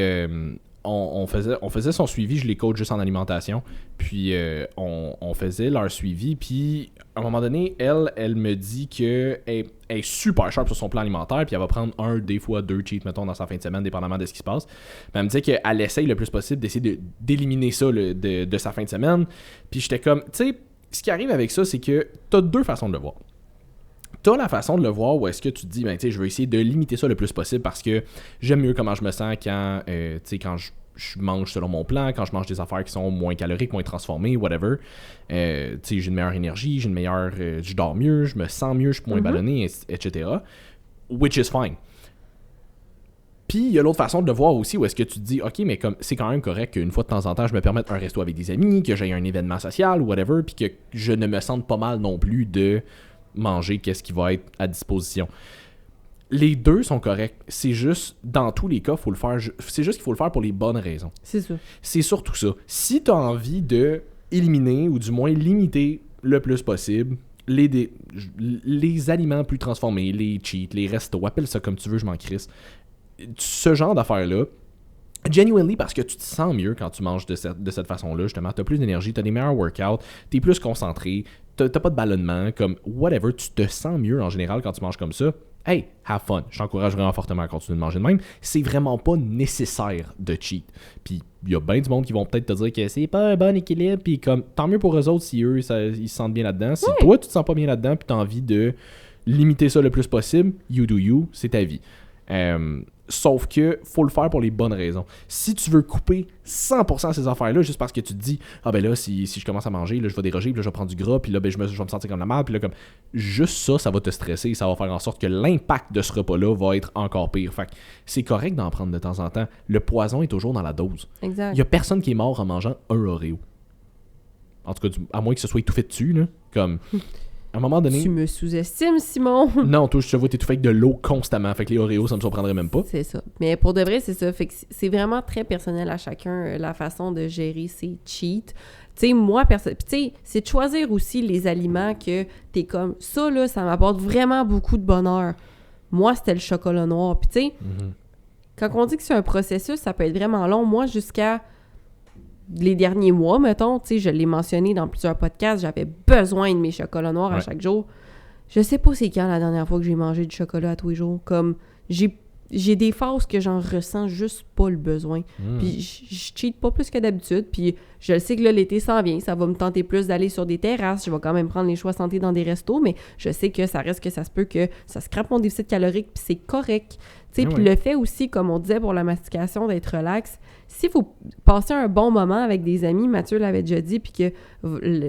on faisait son suivi, je les coach juste en alimentation. Puis on faisait leur suivi. Puis à un moment donné, elle me dit qu'elle est super sharp sur son plan alimentaire. Puis elle va prendre des fois 2 cheats, mettons, dans sa fin de semaine, dépendamment de ce qui se passe. Puis elle me disait qu'elle essaye le plus possible d'essayer d'éliminer ça de sa fin de semaine. Puis j'étais comme, tu sais, ce qui arrive avec ça, c'est que t'as 2 façons de le voir. T'as la façon de le voir où est-ce que tu te dis, ben, tu sais, je vais essayer de limiter ça le plus possible parce que j'aime mieux comment je me sens quand je mange selon mon plan, quand je mange des affaires qui sont moins caloriques, moins transformées, whatever. Tu sais, j'ai une meilleure énergie, je dors mieux, je me sens mieux, je suis moins ballonné, etc. Which is fine. Puis, il y a l'autre façon de le voir aussi où est-ce que tu te dis, OK, mais comme c'est quand même correct qu'une fois de temps en temps, je me permette un resto avec des amis, que j'ai un événement social ou whatever, puis que je ne me sente pas mal non plus de manger qu'est-ce qui va être à disposition. Les 2 sont corrects. C'est juste, dans tous les cas, faut le faire. C'est juste qu'il faut le faire pour les bonnes raisons. C'est ça. C'est surtout ça. Si tu as envie de éliminer ou du moins limiter le plus possible les aliments plus transformés, les cheats, les restos, appelle ça comme tu veux, je m'en crisse. Ce genre d'affaires-là, genuinely, parce que tu te sens mieux quand tu manges de cette façon-là, justement. Tu as plus d'énergie, tu as des meilleurs workouts, tu es plus concentré, t'as pas de ballonnement, comme whatever, tu te sens mieux en général quand tu manges comme ça. Hey, have fun. Je t'encourage vraiment fortement à continuer de manger de même. C'est vraiment pas nécessaire de cheat. Puis il y a bien du monde qui vont peut-être te dire que c'est pas un bon équilibre. Puis comme tant mieux pour eux autres si eux, ils se sentent bien là-dedans. Si toi, tu te sens pas bien là-dedans puis t'as envie de limiter ça le plus possible, you do you, c'est ta vie. Sauf que faut le faire pour les bonnes raisons. Si tu veux couper 100% ces affaires-là juste parce que tu te dis ah ben là si je commence à manger, là, je vais déroger, puis là je vais prendre du gras, puis là ben, je vais me sentir comme la merde, puis là comme juste ça va te stresser, ça va faire en sorte que l'impact de ce repas-là va être encore pire. Fait que c'est correct d'en prendre de temps en temps. Le poison est toujours dans la dose. Exact. Il y a personne qui est mort en mangeant un Oreo. En tout cas, à moins que ce soit étouffé dessus, là, comme à un moment donné... Tu me sous-estimes, Simon! Non, toi, je te vois t'étouffer avec de l'eau constamment. Fait que les Oreos, ça me surprendrait même pas. C'est ça. Mais pour de vrai, c'est ça. Fait que c'est vraiment très personnel à chacun, la façon de gérer ses cheats. Tu sais, moi, tu sais, c'est de choisir aussi les aliments que t'es comme... Ça, là, ça m'apporte vraiment beaucoup de bonheur. Moi, c'était le chocolat noir. Puis tu sais, quand on dit que c'est un processus, ça peut être vraiment long. Moi, jusqu'à... les derniers mois, mettons, tu sais, je l'ai mentionné dans plusieurs podcasts, j'avais besoin de mes chocolats noirs à chaque jour. Je sais pas c'est quand la dernière fois que j'ai mangé du chocolat à tous les jours. Comme, j'ai des phases que j'en ressens juste pas le besoin. Puis je cheat pas plus que d'habitude. Puis je sais que là, l'été s'en vient. Ça va me tenter plus d'aller sur des terrasses. Je vais quand même prendre les choix santé dans des restos, mais je sais que ça reste que ça se peut que ça scrape mon déficit calorique, puis c'est correct. Tu sais, puis le fait aussi, comme on disait pour la mastication, d'être relax, s'il faut passer un bon moment avec des amis, Mathieu l'avait déjà dit, puis que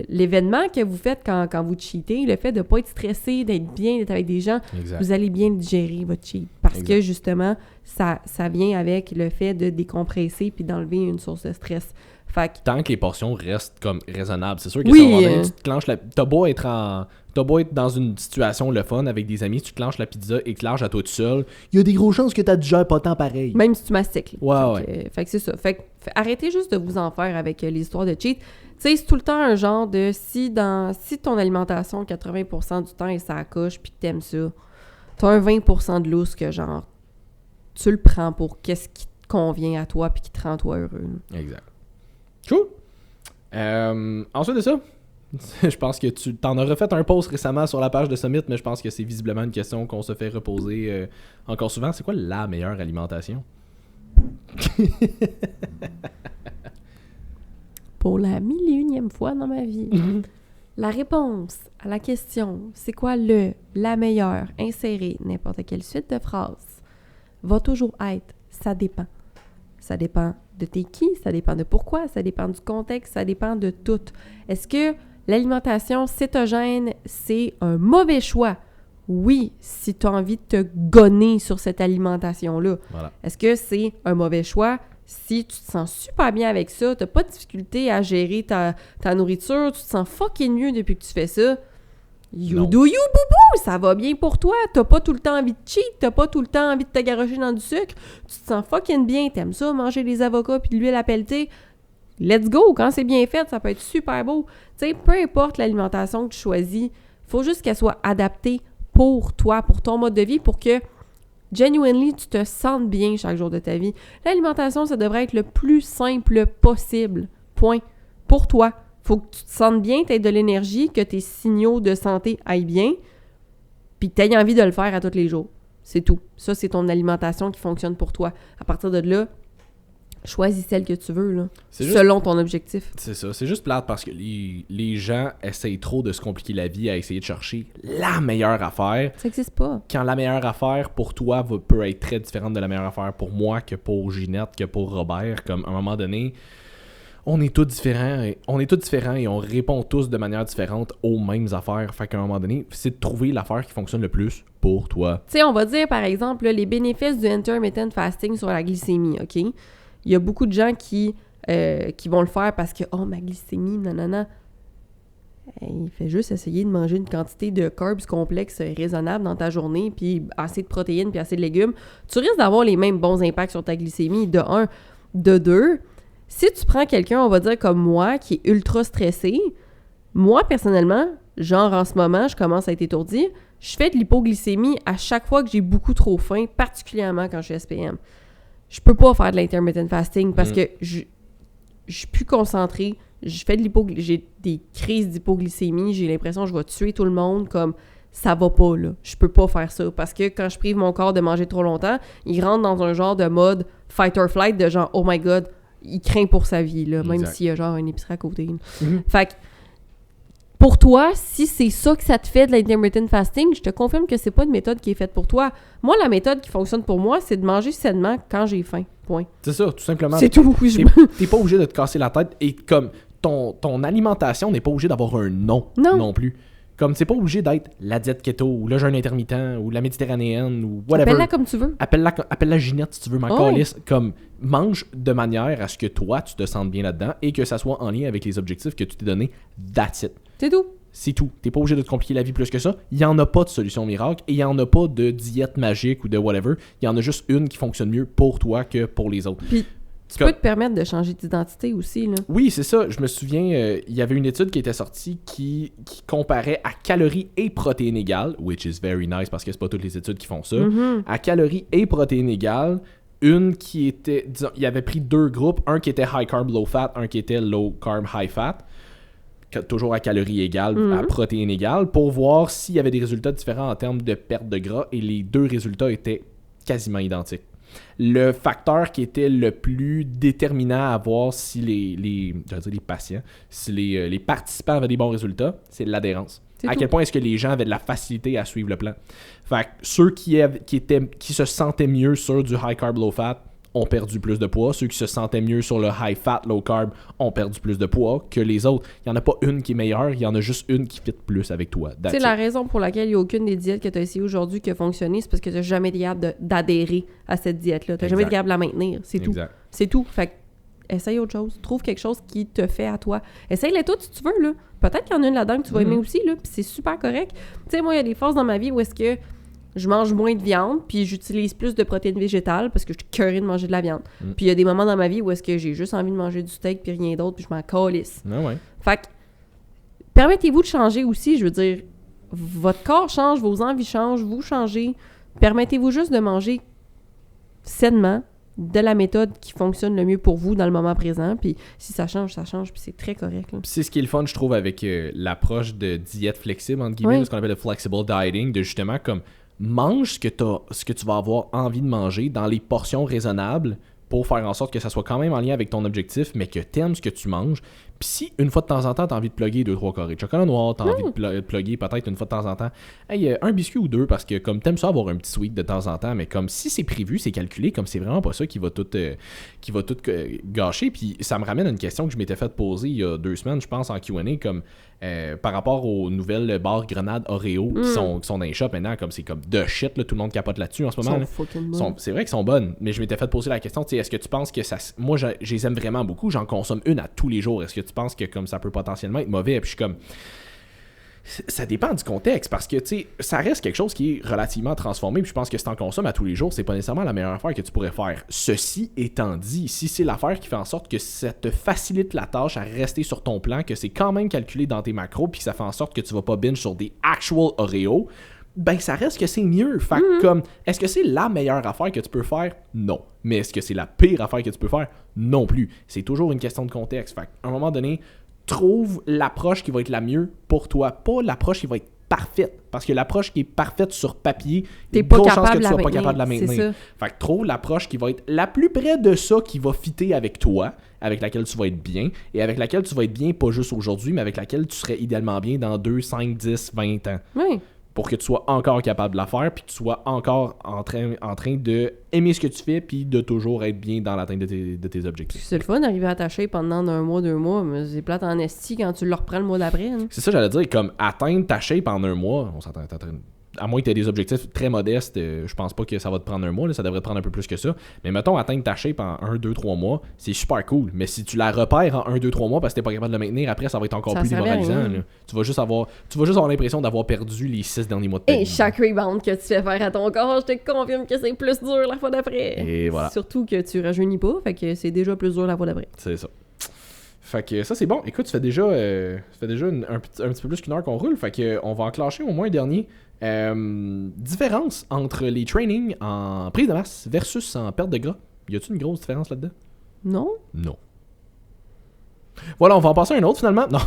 l'événement que vous faites quand vous cheatez, le fait de ne pas être stressé, d'être bien, d'être avec des gens, vous allez bien digérer votre cheat. Parce que justement, ça vient avec le fait de décompresser puis d'enlever une source de stress. Fait que... Tant que les portions restent comme raisonnables, c'est sûr que ça, à un moment donné, tu te clenches t'as beau être dans une situation le fun avec des amis, tu te clenches la pizza et que large à toi tout seul, il y a des grosses chances que tu digères pas tant pareil. Même si tu mastiques. Fait que c'est ça. Fait que arrêtez juste de vous en faire avec les histoires de cheat. Tu sais, c'est tout le temps un genre de si ton alimentation 80% du temps est ça coche puis que t'aimes ça, t'as un 20% de lousse que genre tu le prends pour qu'est-ce qui te convient à toi puis qui te rend toi heureux. Exact. Cool. Ensuite de ça, je pense que tu t'en as refait un post récemment sur la page de Summit, mais je pense que c'est visiblement une question qu'on se fait reposer encore souvent. C'est quoi la meilleure alimentation? Pour la 1001e fois dans ma vie, la réponse à la question « C'est quoi la meilleure » insérée n'importe quelle suite de phrases va toujours être « Ça dépend ». Ça dépend de t'es qui, ça dépend de pourquoi, ça dépend du contexte, ça dépend de tout. Est-ce que l'alimentation cétogène, c'est un mauvais choix? Oui, si tu as envie de te gonner sur cette alimentation-là. Voilà. Est-ce que c'est un mauvais choix? Si tu te sens super bien avec ça, tu n'as pas de difficulté à gérer ta nourriture, tu te sens fucking mieux depuis que tu fais ça, you do you, boubou! Ça va bien pour toi. T'as pas tout le temps envie de cheat, t'as pas tout le temps envie de te garocher dans du sucre. Tu te sens fucking bien, t'aimes ça, manger des avocats puis de l'huile à pelleter. Let's go! Quand c'est bien fait, ça peut être super beau. Tu sais, peu importe l'alimentation que tu choisis, faut juste qu'elle soit adaptée pour toi, pour ton mode de vie, pour que genuinely, tu te sentes bien chaque jour de ta vie. L'alimentation, ça devrait être le plus simple possible. Point. Pour toi. Faut que tu te sentes bien, tu aies de l'énergie, que tes signaux de santé aillent bien, puis que tu aies envie de le faire à tous les jours. C'est tout. Ça, c'est ton alimentation qui fonctionne pour toi. À partir de là, choisis celle que tu veux, là, selon ton objectif. C'est ça. C'est juste plate parce que les gens essayent trop de se compliquer la vie à essayer de chercher la meilleure affaire. Ça n'existe pas. Quand la meilleure affaire pour toi peut être très différente de la meilleure affaire pour moi, que pour Ginette, que pour Robert. Comme à un moment donné, on est tous différents et on répond tous de manière différente aux mêmes affaires. Fait qu'à un moment donné, c'est de trouver l'affaire qui fonctionne le plus pour toi. Tu sais, on va dire, par exemple, là, les bénéfices du intermittent fasting sur la glycémie, OK? Il y a beaucoup de gens qui vont le faire parce que « Oh, ma glycémie, nanana! » Il fait juste essayer de manger une quantité de carbs complexes raisonnable dans ta journée, puis assez de protéines, puis assez de légumes. Tu risques d'avoir les mêmes bons impacts sur ta glycémie, de 1. De 2, si tu prends quelqu'un, on va dire comme moi, qui est ultra stressé, moi, personnellement, genre en ce moment, je commence à être étourdie, je fais de l'hypoglycémie à chaque fois que j'ai beaucoup trop faim, particulièrement quand je suis SPM. Je peux pas faire de l'intermittent fasting parce que je suis plus concentrée, j'ai des crises d'hypoglycémie, j'ai l'impression que je vais tuer tout le monde, comme ça va pas, là. Je peux pas faire ça parce que quand je prive mon corps de manger trop longtemps, il rentre dans un genre de mode fight or flight, de genre « Oh my God », il craint pour sa vie, là, même s'il y a genre une épicerie à côté. Fait que, pour toi, si c'est ça que ça te fait de l'intermittent fasting, je te confirme que c'est pas une méthode qui est faite pour toi. Moi, la méthode qui fonctionne pour moi, c'est de manger sainement quand j'ai faim. Point. C'est ça, tout simplement. C'est tout. T'es pas obligé de te casser la tête et comme ton alimentation n'est pas obligée d'avoir un nom non plus. Comme c'est pas obligé d'être la diète keto ou le jeûne intermittent ou la méditerranéenne ou whatever. Appelle-la comme tu veux. Appelle-la Ginette si tu veux, calisse. Comme mange de manière à ce que toi tu te sentes bien là-dedans et que ça soit en lien avec les objectifs que tu t'es donné. That's it. C'est tout. C'est tout. T'es pas obligé de te compliquer la vie plus que ça. Il y en a pas de solution miracle et il y en a pas de diète magique ou de whatever. Il y en a juste une qui fonctionne mieux pour toi que pour les autres. Puis tu peux te permettre de changer d'identité aussi, là. Oui, c'est ça. Je me souviens, il y avait une étude qui était sortie qui comparait à calories et protéines égales, which is very nice parce que c'est pas toutes les études qui font ça. À calories et protéines égales, une qui était, disons, il avait pris 2 groupes, un qui était high carb, low fat, un qui était low carb, high fat, toujours à calories égales, à protéines égales, pour voir s'il y avait des résultats différents en termes de perte de gras, et les 2 résultats étaient quasiment identiques. Le facteur qui était le plus déterminant à voir si les patients, si les participants avaient des bons résultats, c'est l'adhérence. À quel point est-ce que les gens avaient de la facilité à suivre le plan. Fait que ceux qui se sentaient mieux sur du high carb, low fat ont perdu plus de poids. Ceux qui se sentaient mieux sur le high fat, low carb ont perdu plus de poids que les autres. Il n'y en a pas une qui est meilleure, il y en a juste une qui fit plus avec toi. Tu sais, la raison pour laquelle il n'y a aucune des diètes que tu as essayé aujourd'hui qui a fonctionné, c'est parce que tu n'as jamais été capable d'adhérer à cette diète-là. Tu n'as jamais été capable de la maintenir. C'est tout. C'est tout. Fait que essaye autre chose. Trouve quelque chose qui te fait à toi. Essaye-les toutes si tu veux, là. Peut-être qu'il y en a une là-dedans que tu vas aimer aussi, là, puis c'est super correct. Tu sais, moi, il y a des phases dans ma vie où est-ce que je mange moins de viande, puis j'utilise plus de protéines végétales parce que je suis curée de manger de la viande. Puis il y a des moments dans ma vie où est-ce que j'ai juste envie de manger du steak puis rien d'autre, puis je m'en calisse. Fait que, permettez-vous de changer aussi, je veux dire, votre corps change, vos envies changent, vous changez. Permettez-vous juste de manger sainement, de la méthode qui fonctionne le mieux pour vous dans le moment présent, puis si ça change, puis c'est très correct. Là. C'est ce qui est le fun, je trouve, avec l'approche de diète flexible, entre guillemets, ce qu'on appelle le flexible dieting, de justement comme mange ce que tu vas avoir envie de manger dans les portions raisonnables pour faire en sorte que ça soit quand même en lien avec ton objectif, mais que t'aimes ce que tu manges. Puis si, une fois de temps en temps, t'as envie de plugger 2-3 carrés de chocolat noir, t'as envie de plugger peut-être une fois de temps en temps, un biscuit ou 2, parce que comme t'aimes ça avoir un petit sweet de temps en temps, mais comme si c'est prévu, c'est calculé, comme c'est vraiment pas ça qui va tout gâcher. Puis ça me ramène à une question que je m'étais fait poser il y a 2 semaines, je pense, en Q&A, comme par rapport aux nouvelles barres grenades Oreo qui sont dans les shops maintenant, comme c'est comme de shit, là, tout le monde capote là-dessus en ce moment. C'est vrai qu'elles sont bonnes, mais je m'étais fait poser la question, est-ce que tu penses que ça... Moi, je les aime vraiment beaucoup, j'en consomme une à tous les jours. Est-ce que tu penses que comme ça peut potentiellement être mauvais? Et puis je suis comme... Ça dépend du contexte, parce que, tu sais, ça reste quelque chose qui est relativement transformé, puis je pense que si t'en consommes à tous les jours, c'est pas nécessairement la meilleure affaire que tu pourrais faire. Ceci étant dit, si c'est l'affaire qui fait en sorte que ça te facilite la tâche à rester sur ton plan, que c'est quand même calculé dans tes macros, puis que ça fait en sorte que tu vas pas binge sur des actual Oreo, ben ça reste que c'est mieux. Fait que comme, est-ce que c'est la meilleure affaire que tu peux faire? Non. Mais est-ce que c'est la pire affaire que tu peux faire? Non plus. C'est toujours une question de contexte. Fait qu'à un moment donné, trouve l'approche qui va être la mieux pour toi, pas l'approche qui va être parfaite. Parce que l'approche qui est parfaite sur papier, il y a une grosse chance que tu sois pas capable de la maintenir. Fait que trouve l'approche qui va être la plus près de ça qui va fitter avec toi, avec laquelle tu vas être bien, et avec laquelle tu vas être bien pas juste aujourd'hui, mais avec laquelle tu serais idéalement bien dans 2, 5, 10, 20 ans. Oui. Pour que tu sois encore capable de la faire, puis que tu sois encore en train de aimer ce que tu fais, puis de toujours être bien dans l'atteinte de tes objectifs. C'est le fun d'arriver à tâcher pendant 1 mois, 2 mois, mais c'est plate en esti quand tu le reprends le mois d'après. Hein. C'est ça, j'allais dire, comme atteindre ta shape en 1 mois, on s'entend, à moins que tu aies des objectifs très modestes, je pense pas que ça va te prendre 1 mois, là, ça devrait te prendre un peu plus que ça. Mais mettons, atteindre ta shape en 1, 2, 3 mois, c'est super cool. Mais si tu la repères en 1, 2, 3 mois parce que t'es pas capable de le maintenir, après, ça va être encore plus démoralisant. Tu vas juste avoir l'impression d'avoir perdu les 6 derniers mois de ta vie. Et chaque rebound que tu fais faire à ton corps, je te confirme que c'est plus dur la fois d'après. Et voilà. Surtout que tu rajeunis pas, fait que c'est déjà plus dur la fois d'après. C'est ça. Fait que ça, c'est bon. Écoute, ça fait déjà un petit peu plus qu'une heure qu'on roule. Fait que on va enclencher au moins un dernier. Différence entre les trainings en prise de masse versus en perte de gras. Y a-t-il une grosse différence là-dedans? Non. Non. Voilà, on va en passer à un autre finalement. Non.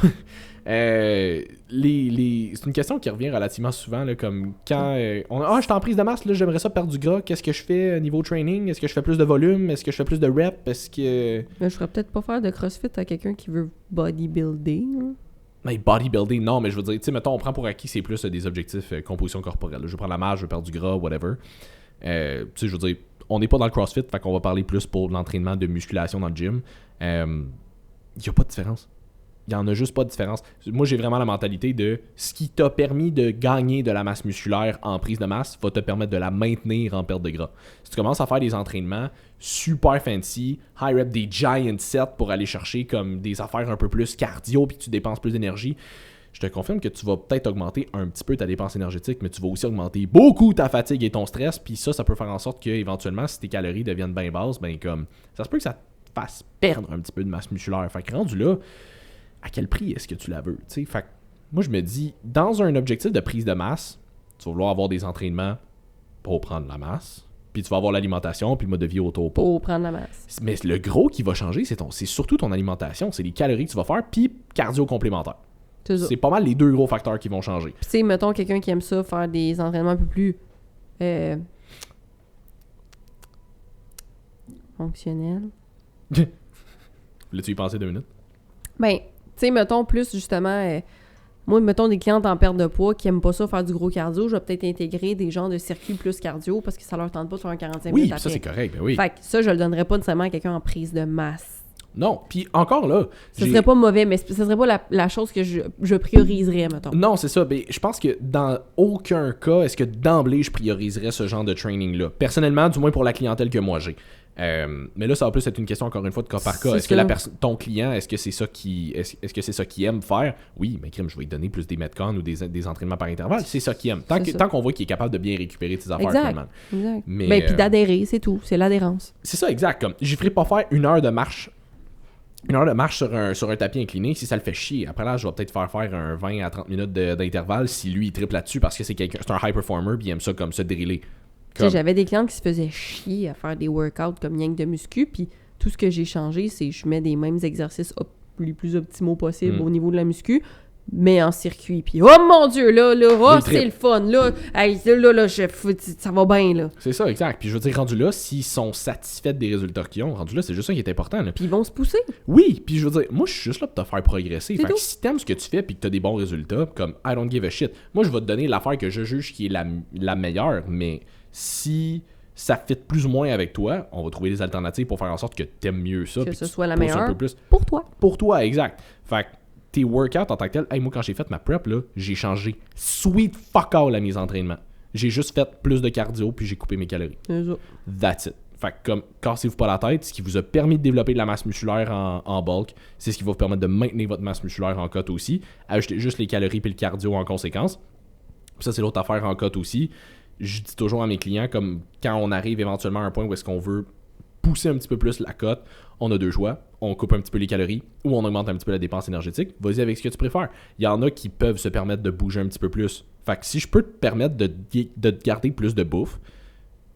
C'est une question qui revient relativement souvent, là, comme quand je suis en prise de masse, là, j'aimerais ça perdre du gras. Qu'est-ce que je fais niveau training? Est-ce que je fais plus de volume? Est-ce que je fais plus de reps? Est-ce que... Mais je ferais peut-être pas faire de CrossFit à quelqu'un qui veut bodybuilder. Hein? Mais bodybuilding, non, mais je veux dire, tu sais, mettons, on prend pour acquis, c'est plus des objectifs composition corporelle. Je veux prendre la masse, je veux perdre du gras, whatever. Tu sais, je veux dire, on n'est pas dans le CrossFit, fait qu'on va parler plus pour l'entraînement de musculation dans le gym. Il n'y a pas de différence. Il n'y en a juste pas de différence. Moi, j'ai vraiment la mentalité de ce qui t'a permis de gagner de la masse musculaire en prise de masse va te permettre de la maintenir en perte de gras. Si tu commences à faire des entraînements super fancy, high rep, des giant sets pour aller chercher comme des affaires un peu plus cardio puis que tu dépenses plus d'énergie, je te confirme que tu vas peut-être augmenter un petit peu ta dépense énergétique, mais tu vas aussi augmenter beaucoup ta fatigue et ton stress, puis ça peut faire en sorte que éventuellement, si tes calories deviennent bien basses, ben comme ça se peut que ça te fasse perdre un petit peu de masse musculaire. Fait que rendu là, à quel prix est-ce que tu la veux? T'sais? Fait que moi, je me dis, dans un objectif de prise de masse, tu vas vouloir avoir des entraînements pour prendre la masse, puis tu vas avoir l'alimentation, puis le mode de vie autour pour prendre la masse. Mais le gros qui va changer, c'est surtout ton alimentation, c'est les calories que tu vas faire, puis cardio complémentaire. C'est pas mal les 2 gros facteurs qui vont changer. Puis tu sais, mettons quelqu'un qui aime ça, faire des entraînements un peu plus fonctionnels. Voulais-tu y penser 2 minutes? Ben, tu sais, mettons plus justement... moi, mettons des clientes en perte de poids qui aiment pas ça faire du gros cardio, je vais peut-être intégrer des genres de circuits plus cardio parce que ça leur tente pas de faire un 45 minutes après. Oui, ça c'est correct, ben oui. Fait que ça, je le donnerais pas nécessairement à quelqu'un en prise de masse. Non, puis encore là... Ce serait pas mauvais, mais ce serait pas la chose que je prioriserais, mettons. Non, c'est ça. Ben, je pense que dans aucun cas, est-ce que d'emblée, je prioriserais ce genre de training-là. Personnellement, du moins pour la clientèle que moi j'ai. Mais là, ça va plus être une question, encore une fois, de cas par cas. Est-ce que ton client, est-ce que c'est ça qu'il aime faire? Oui, mais crime, je vais lui donner plus des metcons ou des entraînements par intervalle. C'est ça qu'il aime. Tant qu'on voit qu'il est capable de bien récupérer tes affaires. Exact. Mais, ben, puis d'adhérer, c'est tout. C'est l'adhérence. C'est ça, exact. Comme, je ne ferai pas faire 1 heure de marche. 1 heure de marche sur un tapis incliné, si ça le fait chier. Après là, je vais peut-être faire un 20 à 30 minutes d'intervalle si lui, il triple là-dessus parce que c'est un high performer puis il aime ça comme se driller. J'avais des clients qui se faisaient chier à faire des workouts comme rien que de muscu, puis tout ce que j'ai changé, c'est je mets des mêmes exercices les plus optimaux possibles au niveau de la muscu, mais en circuit. Puis oh mon Dieu, là, c'est le fun, là, hey, là, ça va bien, là. C'est ça, exact. Puis je veux dire, rendu là, s'ils sont satisfaits des résultats qu'ils ont, rendu là, c'est juste ça qui est important. Là. Puis ils vont se pousser. Oui, puis je veux dire, moi, je suis juste là pour te faire progresser. Fait que si t'aimes ce que tu fais puis que t'as des bons résultats, comme I don't give a shit, moi, je vais te donner l'affaire que je juge qui est la meilleure, mais si ça fit plus ou moins avec toi, on va trouver des alternatives pour faire en sorte que t'aimes mieux ça. Que ce soit la meilleure un peu plus. Pour toi. Pour toi, exact. Fait que tes workouts en tant que tel, hey, moi quand j'ai fait ma prep, là, j'ai changé sweet fuck all à mes entraînements. J'ai juste fait plus de cardio puis j'ai coupé mes calories. That's it. Fait que comme cassez-vous pas la tête, ce qui vous a permis de développer de la masse musculaire en bulk, c'est ce qui va vous permettre de maintenir votre masse musculaire en cote aussi. Ajoutez juste les calories puis le cardio en conséquence. Puis ça, c'est l'autre affaire en cote aussi. Je dis toujours à mes clients, comme quand on arrive éventuellement à un point où est-ce qu'on veut pousser un petit peu plus la cote, on a 2 choix. On coupe un petit peu les calories ou on augmente un petit peu la dépense énergétique. Vas-y avec ce que tu préfères. Il y en a qui peuvent se permettre de bouger un petit peu plus Fait que si je peux te permettre de te garder plus de bouffe,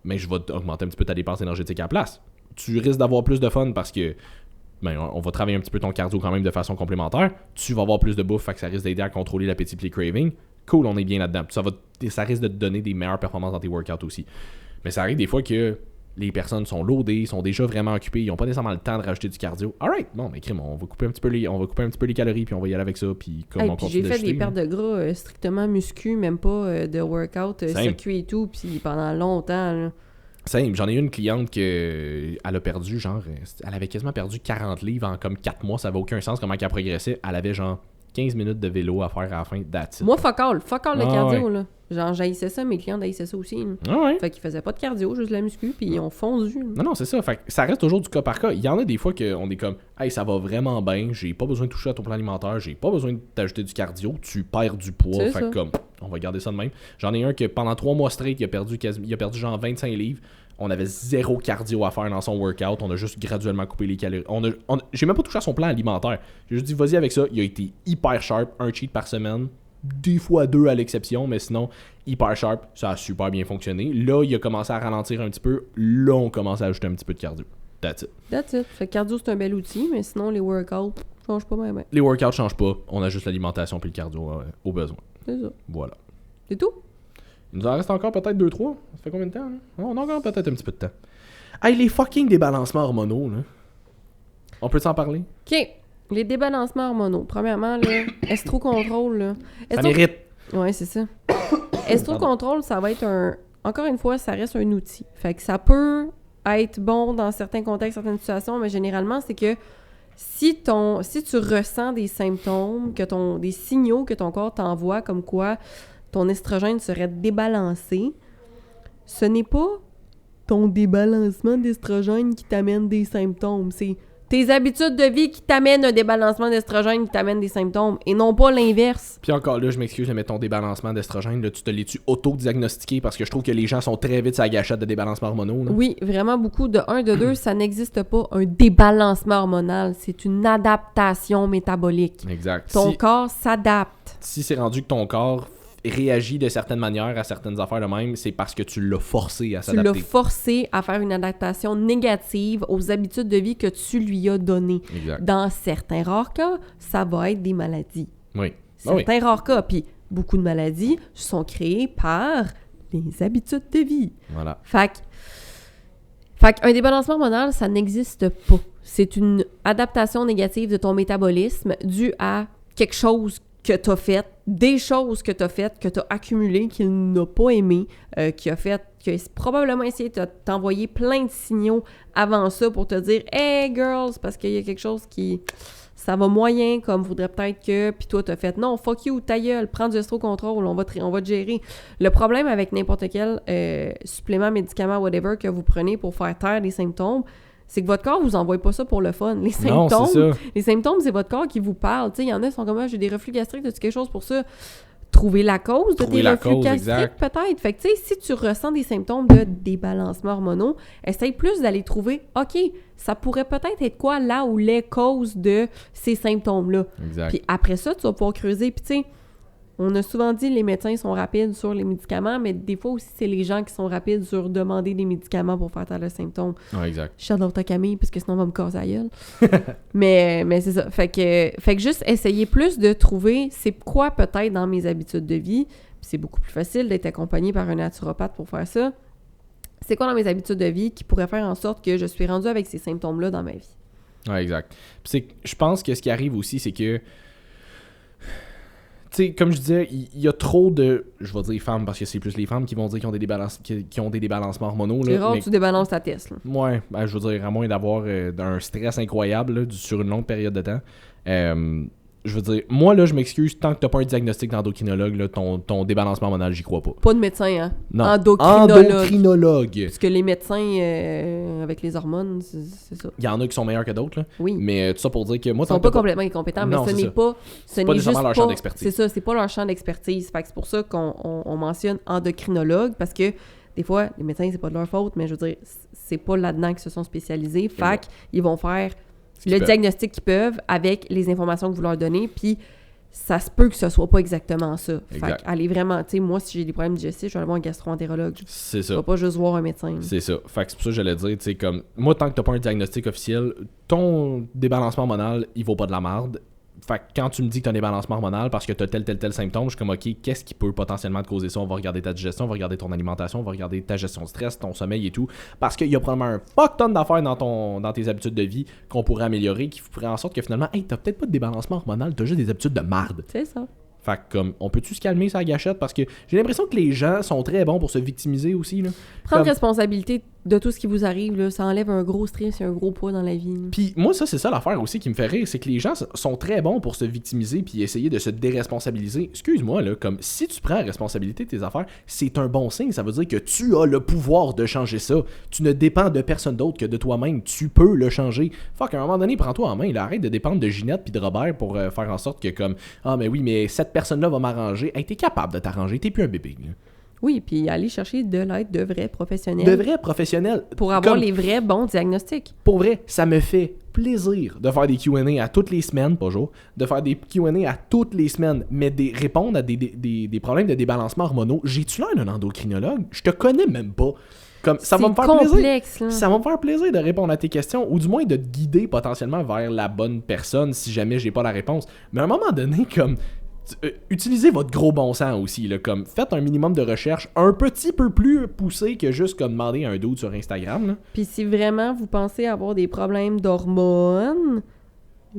mais je vais augmenter un petit peu ta dépense énergétique à la place. Tu risques d'avoir plus de fun parce que on va travailler un petit peu ton cardio quand même de façon complémentaire. Tu vas avoir plus de bouffe, fait que ça risque d'aider à contrôler l'appétit et les cravings. Cool, on est bien là-dedans. Ça risque de te donner des meilleures performances dans tes workouts aussi. Mais ça arrive des fois que les personnes sont loadées, sont déjà vraiment occupées, ils n'ont pas nécessairement le temps de rajouter du cardio. Alright, bon, mais crime, on va couper un petit peu les calories, puis on va y aller avec ça, puis comme on continue j'ai fait des pertes de gras strictement muscu, même pas de workout, circuit et tout, puis pendant longtemps, là. Simple, j'en ai eu une cliente elle a perdu, elle avait quasiment perdu 40 livres en comme 4 mois, ça n'avait aucun sens comment elle progressait. Elle avait 15 minutes de vélo à faire à la fin, that's it. Moi, fuck all le cardio, là. J'haïssais ça, mes clients haïssaient ça aussi. Fait qu'ils faisaient pas de cardio, juste de la muscu, puis ils ont fondu. Non, c'est ça. Fait que ça reste toujours du cas par cas. Il y en a des fois qu'on est comme, hey, ça va vraiment bien, j'ai pas besoin de toucher à ton plan alimentaire, j'ai pas besoin de t'ajouter du cardio, tu perds du poids. Fait que comme, on va garder ça de même. J'en ai un que pendant 3 mois straight, il a perdu 25 livres. On avait 0 cardio à faire dans son workout. On a juste graduellement coupé les calories. J'ai même pas touché à son plan alimentaire. J'ai juste dit, vas-y avec ça. Il a été hyper sharp. Un cheat par semaine. Des fois 2 à l'exception. Mais sinon, hyper sharp. Ça a super bien fonctionné. Là, il a commencé à ralentir un petit peu. Là, on commence à ajouter un petit peu de cardio. That's it. Fait que cardio, c'est un bel outil. Mais sinon, les workouts changent pas même. Les workouts changent pas. On a juste l'alimentation puis le cardio au besoin. C'est ça. Voilà. C'est tout? Il nous en reste encore peut-être 2-3. Ça fait combien de temps? Hein? On a encore peut-être un petit peu de temps. Hey, les fucking débalancements hormonaux, là. On peut s'en parler? OK. Les débalancements hormonaux. Premièrement, là, estro-contrôle, là. Ça mérite. Ouais, c'est ça. Estro-contrôle, ça va être encore une fois, ça reste un outil. Fait que ça peut être bon dans certains contextes, certaines situations, mais généralement, c'est que si tu ressens des symptômes, des signaux que ton corps t'envoie comme quoi ton estrogène serait débalancé, ce n'est pas ton débalancement d'estrogène qui t'amène des symptômes. C'est tes habitudes de vie qui t'amènent un débalancement d'estrogène qui t'amène des symptômes et non pas l'inverse. Puis encore là, je m'excuse, mais ton débalancement d'estrogène, là, tu te l'es-tu auto-diagnostiqué parce que je trouve que les gens sont très vite sur la gâchette de débalancement hormonaux. Là. Oui, vraiment beaucoup. De 2, ça n'existe pas un débalancement hormonal. C'est une adaptation métabolique. Exact. Ton corps s'adapte. Si c'est rendu que ton corps réagit de certaines manières à certaines affaires de même, c'est parce que tu l'as forcé à s'adapter. Tu l'as forcé à faire une adaptation négative aux habitudes de vie que tu lui as données. Exact. Dans certains rares cas, ça va être des maladies. Oui. Certains rares cas, puis beaucoup de maladies sont créées par les habitudes de vie. Voilà. Fait qu'un débalancement hormonal, ça n'existe pas. C'est une adaptation négative de ton métabolisme due à quelque chose que tu as fait, des choses que tu as faites, que tu as accumulées, qu'il n'a pas aimé, qui a probablement essayé de t'envoyer plein de signaux avant ça pour te dire « Hey girls », parce qu'il y a quelque chose qui... ça va moyen, comme voudrait peut-être que... Puis toi, t'as fait « Non, fuck you, ta gueule, prends du estro-contrôle, on va te gérer. » Le problème avec n'importe quel supplément, médicament, whatever, que vous prenez pour faire taire les symptômes, c'est que votre corps vous envoie pas ça pour le fun. Les symptômes, non, c'est ça. Les symptômes, c'est votre corps qui vous parle. Tu sais, il y en a qui sont comme « J'ai des reflux gastriques, as-tu quelque chose pour ça? » Trouver la cause de tes reflux gastriques, peut-être. Fait que, tu sais, si tu ressens des symptômes de débalancement hormonaux, essaye plus d'aller trouver, OK, ça pourrait peut-être être quoi là ou les causes de ces symptômes-là. Exact. Puis après ça, tu vas pouvoir creuser. Puis, tu sais, on a souvent dit les médecins sont rapides sur les médicaments, mais des fois aussi, c'est les gens qui sont rapides sur demander des médicaments pour faire taire le symptôme. Ouais, exact. Shout-out à Camille, parce que sinon, on va me casser la gueule. mais c'est ça. Fait que juste essayer plus de trouver c'est quoi peut-être dans mes habitudes de vie. Puis c'est beaucoup plus facile d'être accompagné par un naturopathe pour faire ça. C'est quoi dans mes habitudes de vie qui pourrait faire en sorte que je suis rendu avec ces symptômes-là dans ma vie? Ouais, exact. Puis je pense que ce qui arrive aussi, c'est que tu sais, comme je disais, il y a trop de... Je vais dire femmes, parce que c'est plus les femmes qui vont dire qu'ils ont des débalancements hormonaux. C'est rare que tu débalances ta test. Là. Ouais, ben, je veux dire, à moins d'avoir un stress incroyable là, sur une longue période de temps. Je veux dire, moi, là, je m'excuse, tant que t'as pas un diagnostic d'endocrinologue, là, ton débalancement hormonal, j'y crois pas. Pas de médecin, hein? Non. Endocrinologue. Parce que les médecins, avec les hormones, c'est ça. Il y en a qui sont meilleurs que d'autres, là. Oui. Mais tout ça pour dire que moi... Ils sont pas complètement incompétents, mais ce n'est pas... C'est pas nécessairement leur champ d'expertise. C'est ça, c'est pas leur champ d'expertise. Fait que c'est pour ça qu'on mentionne endocrinologue, parce que des fois, les médecins, c'est pas de leur faute, mais je veux dire, c'est pas là-dedans qu'ils se sont spécialisés. Fait qu'ils vont faire... le diagnostic qu'ils peuvent avec les informations que vous leur donnez, puis ça se peut que ce soit pas exactement ça. Exact. Fait qu'aller vraiment, tu sais, moi, si j'ai des problèmes digestifs, je vais aller voir un gastro-entérologue. C'est ça. Je vais pas juste voir un médecin. C'est ça. Fait que c'est pour ça que j'allais dire, tu sais, comme, moi, tant que t'as pas un diagnostic officiel, ton débalancement hormonal, il vaut pas de la merde. Fait que quand tu me dis que t'as un débalancement hormonal parce que t'as tel symptôme, je suis comme, ok, qu'est-ce qui peut potentiellement te causer ça? On va regarder ta digestion, on va regarder ton alimentation, on va regarder ta gestion de stress, ton sommeil et tout. Parce qu'il y a probablement un fuck ton d'affaires dans tes habitudes de vie qu'on pourrait améliorer, qui ferait en sorte que finalement, hey, t'as peut-être pas de débalancement hormonal, t'as juste des habitudes de merde. C'est ça. Fait que, comme, on peut-tu se calmer sa gâchette? Parce que j'ai l'impression que les gens sont très bons pour se victimiser aussi, là. Prendre responsabilité de tout ce qui vous arrive, là, ça enlève un gros stress et un gros poids dans la vie. Puis moi, ça, c'est ça l'affaire aussi qui me fait rire, c'est que les gens sont très bons pour se victimiser puis essayer de se déresponsabiliser. Excuse-moi, là, comme, si tu prends la responsabilité de tes affaires, c'est un bon signe. Ça veut dire que tu as le pouvoir de changer ça. Tu ne dépends de personne d'autre que de toi-même. Tu peux le changer. Fuck, à un moment donné, prends-toi en main. Là, arrête de dépendre de Ginette puis de Robert pour faire en sorte que, comme, ah, mais oui, mais cette personne-là va m'arranger. Hey, t'es capable de t'arranger. T'es plus un bébé, là. Oui, puis aller chercher de l'aide de vrais professionnels. De vrais professionnels. Pour avoir les vrais bons diagnostics. Pour vrai, ça me fait plaisir de faire des Q&A à toutes les semaines, pas jour, de faire des Q&A à toutes les semaines, mais répondre à des problèmes de débalancement hormonaux. J'ai-tu l'air d'un endocrinologue? Je te connais même pas. Comme, ça va me faire complexe, plaisir. Ça va me faire plaisir de répondre à tes questions, ou du moins de te guider potentiellement vers la bonne personne si jamais j'ai pas la réponse. Mais à un moment donné, comme... utilisez votre gros bon sens aussi, là, comme faites un minimum de recherche un petit peu plus poussé que juste comme demander à un dude sur Instagram. Puis si vraiment vous pensez avoir des problèmes d'hormones,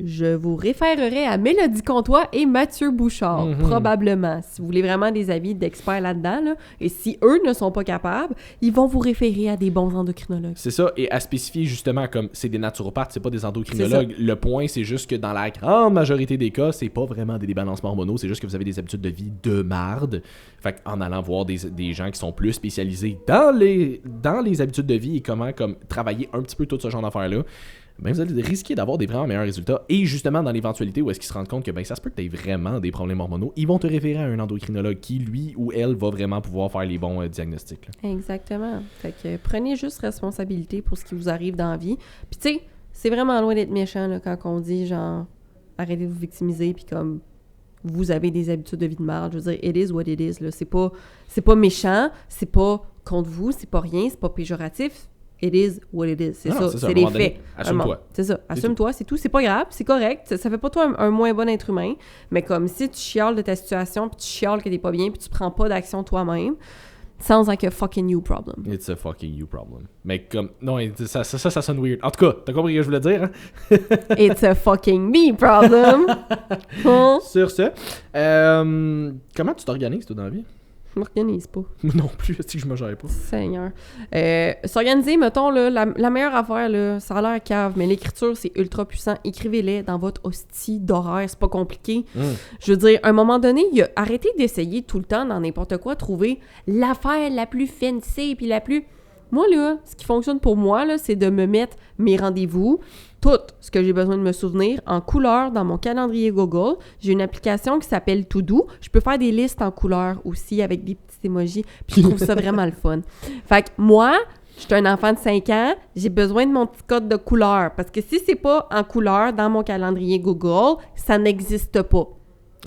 je vous référerai à Mélodie Comtois et Mathieu Bouchard, probablement. Si vous voulez vraiment des avis d'experts là-dedans, là, et si eux ne sont pas capables, ils vont vous référer à des bons endocrinologues. C'est ça, et à spécifier justement comme c'est des naturopathes, c'est pas des endocrinologues. Le point, c'est juste que dans la grande majorité des cas, c'est pas vraiment des débalancements hormonaux, c'est juste que vous avez des habitudes de vie de marde. Fait qu'en allant voir des gens qui sont plus spécialisés dans les habitudes de vie et comment comme travailler un petit peu tout ce genre d'affaires-là, ben vous allez risquer d'avoir des vraiment meilleurs résultats. Et justement, dans l'éventualité où est-ce qu'ils se rendent compte que ben ça se peut que tu aies vraiment des problèmes hormonaux, ils vont te référer à un endocrinologue qui, lui ou elle, va vraiment pouvoir faire les bons diagnostics. Là. Exactement. Fait que prenez juste responsabilité pour ce qui vous arrive dans la vie. Puis tu sais, c'est vraiment loin d'être méchant là, quand on dit genre arrêtez de vous victimiser puis comme vous avez des habitudes de vie de merde. Je veux dire, it is what it is. Là. C'est pas méchant, c'est pas contre vous, c'est pas rien, c'est pas péjoratif. It is what it is. C'est ça, c'est les faits. Assume-toi. C'est ça. Assume-toi, c'est tout. C'est pas grave, c'est correct. Ça fait pas toi un moins bon être humain. Mais comme si tu chiales de ta situation, puis tu chiales que t'es pas bien, puis tu prends pas d'action toi-même, sounds like a fucking you problem. It's a fucking you problem. Mais comme... Non, ça sonne weird. En tout cas, t'as compris ce que je voulais dire, hein? It's a fucking me problem. Sur ce, comment tu t'organises, toi, dans la vie? Je m'organise pas. Non plus, si je me gère pas. Seigneur. S'organiser, mettons, là, la meilleure affaire, là, ça a l'air cave, mais l'écriture, c'est ultra puissant. Écrivez-les dans votre hostie d'horaire, c'est pas compliqué. Je veux dire, à un moment donné, arrêtez d'essayer tout le temps, dans n'importe quoi, trouver l'affaire la plus fancy, puis la plus... Moi, là, ce qui fonctionne pour moi, là, c'est de me mettre mes rendez-vous, tout ce que j'ai besoin de me souvenir, en couleur dans mon calendrier Google. J'ai une application qui s'appelle To-Do. Je peux faire des listes en couleur aussi avec des petits emojis. Puis je trouve ça vraiment le fun. Fait que moi, je suis un enfant de 5 ans, j'ai besoin de mon petit code de couleur. Parce que si c'est pas en couleur dans mon calendrier Google, ça n'existe pas.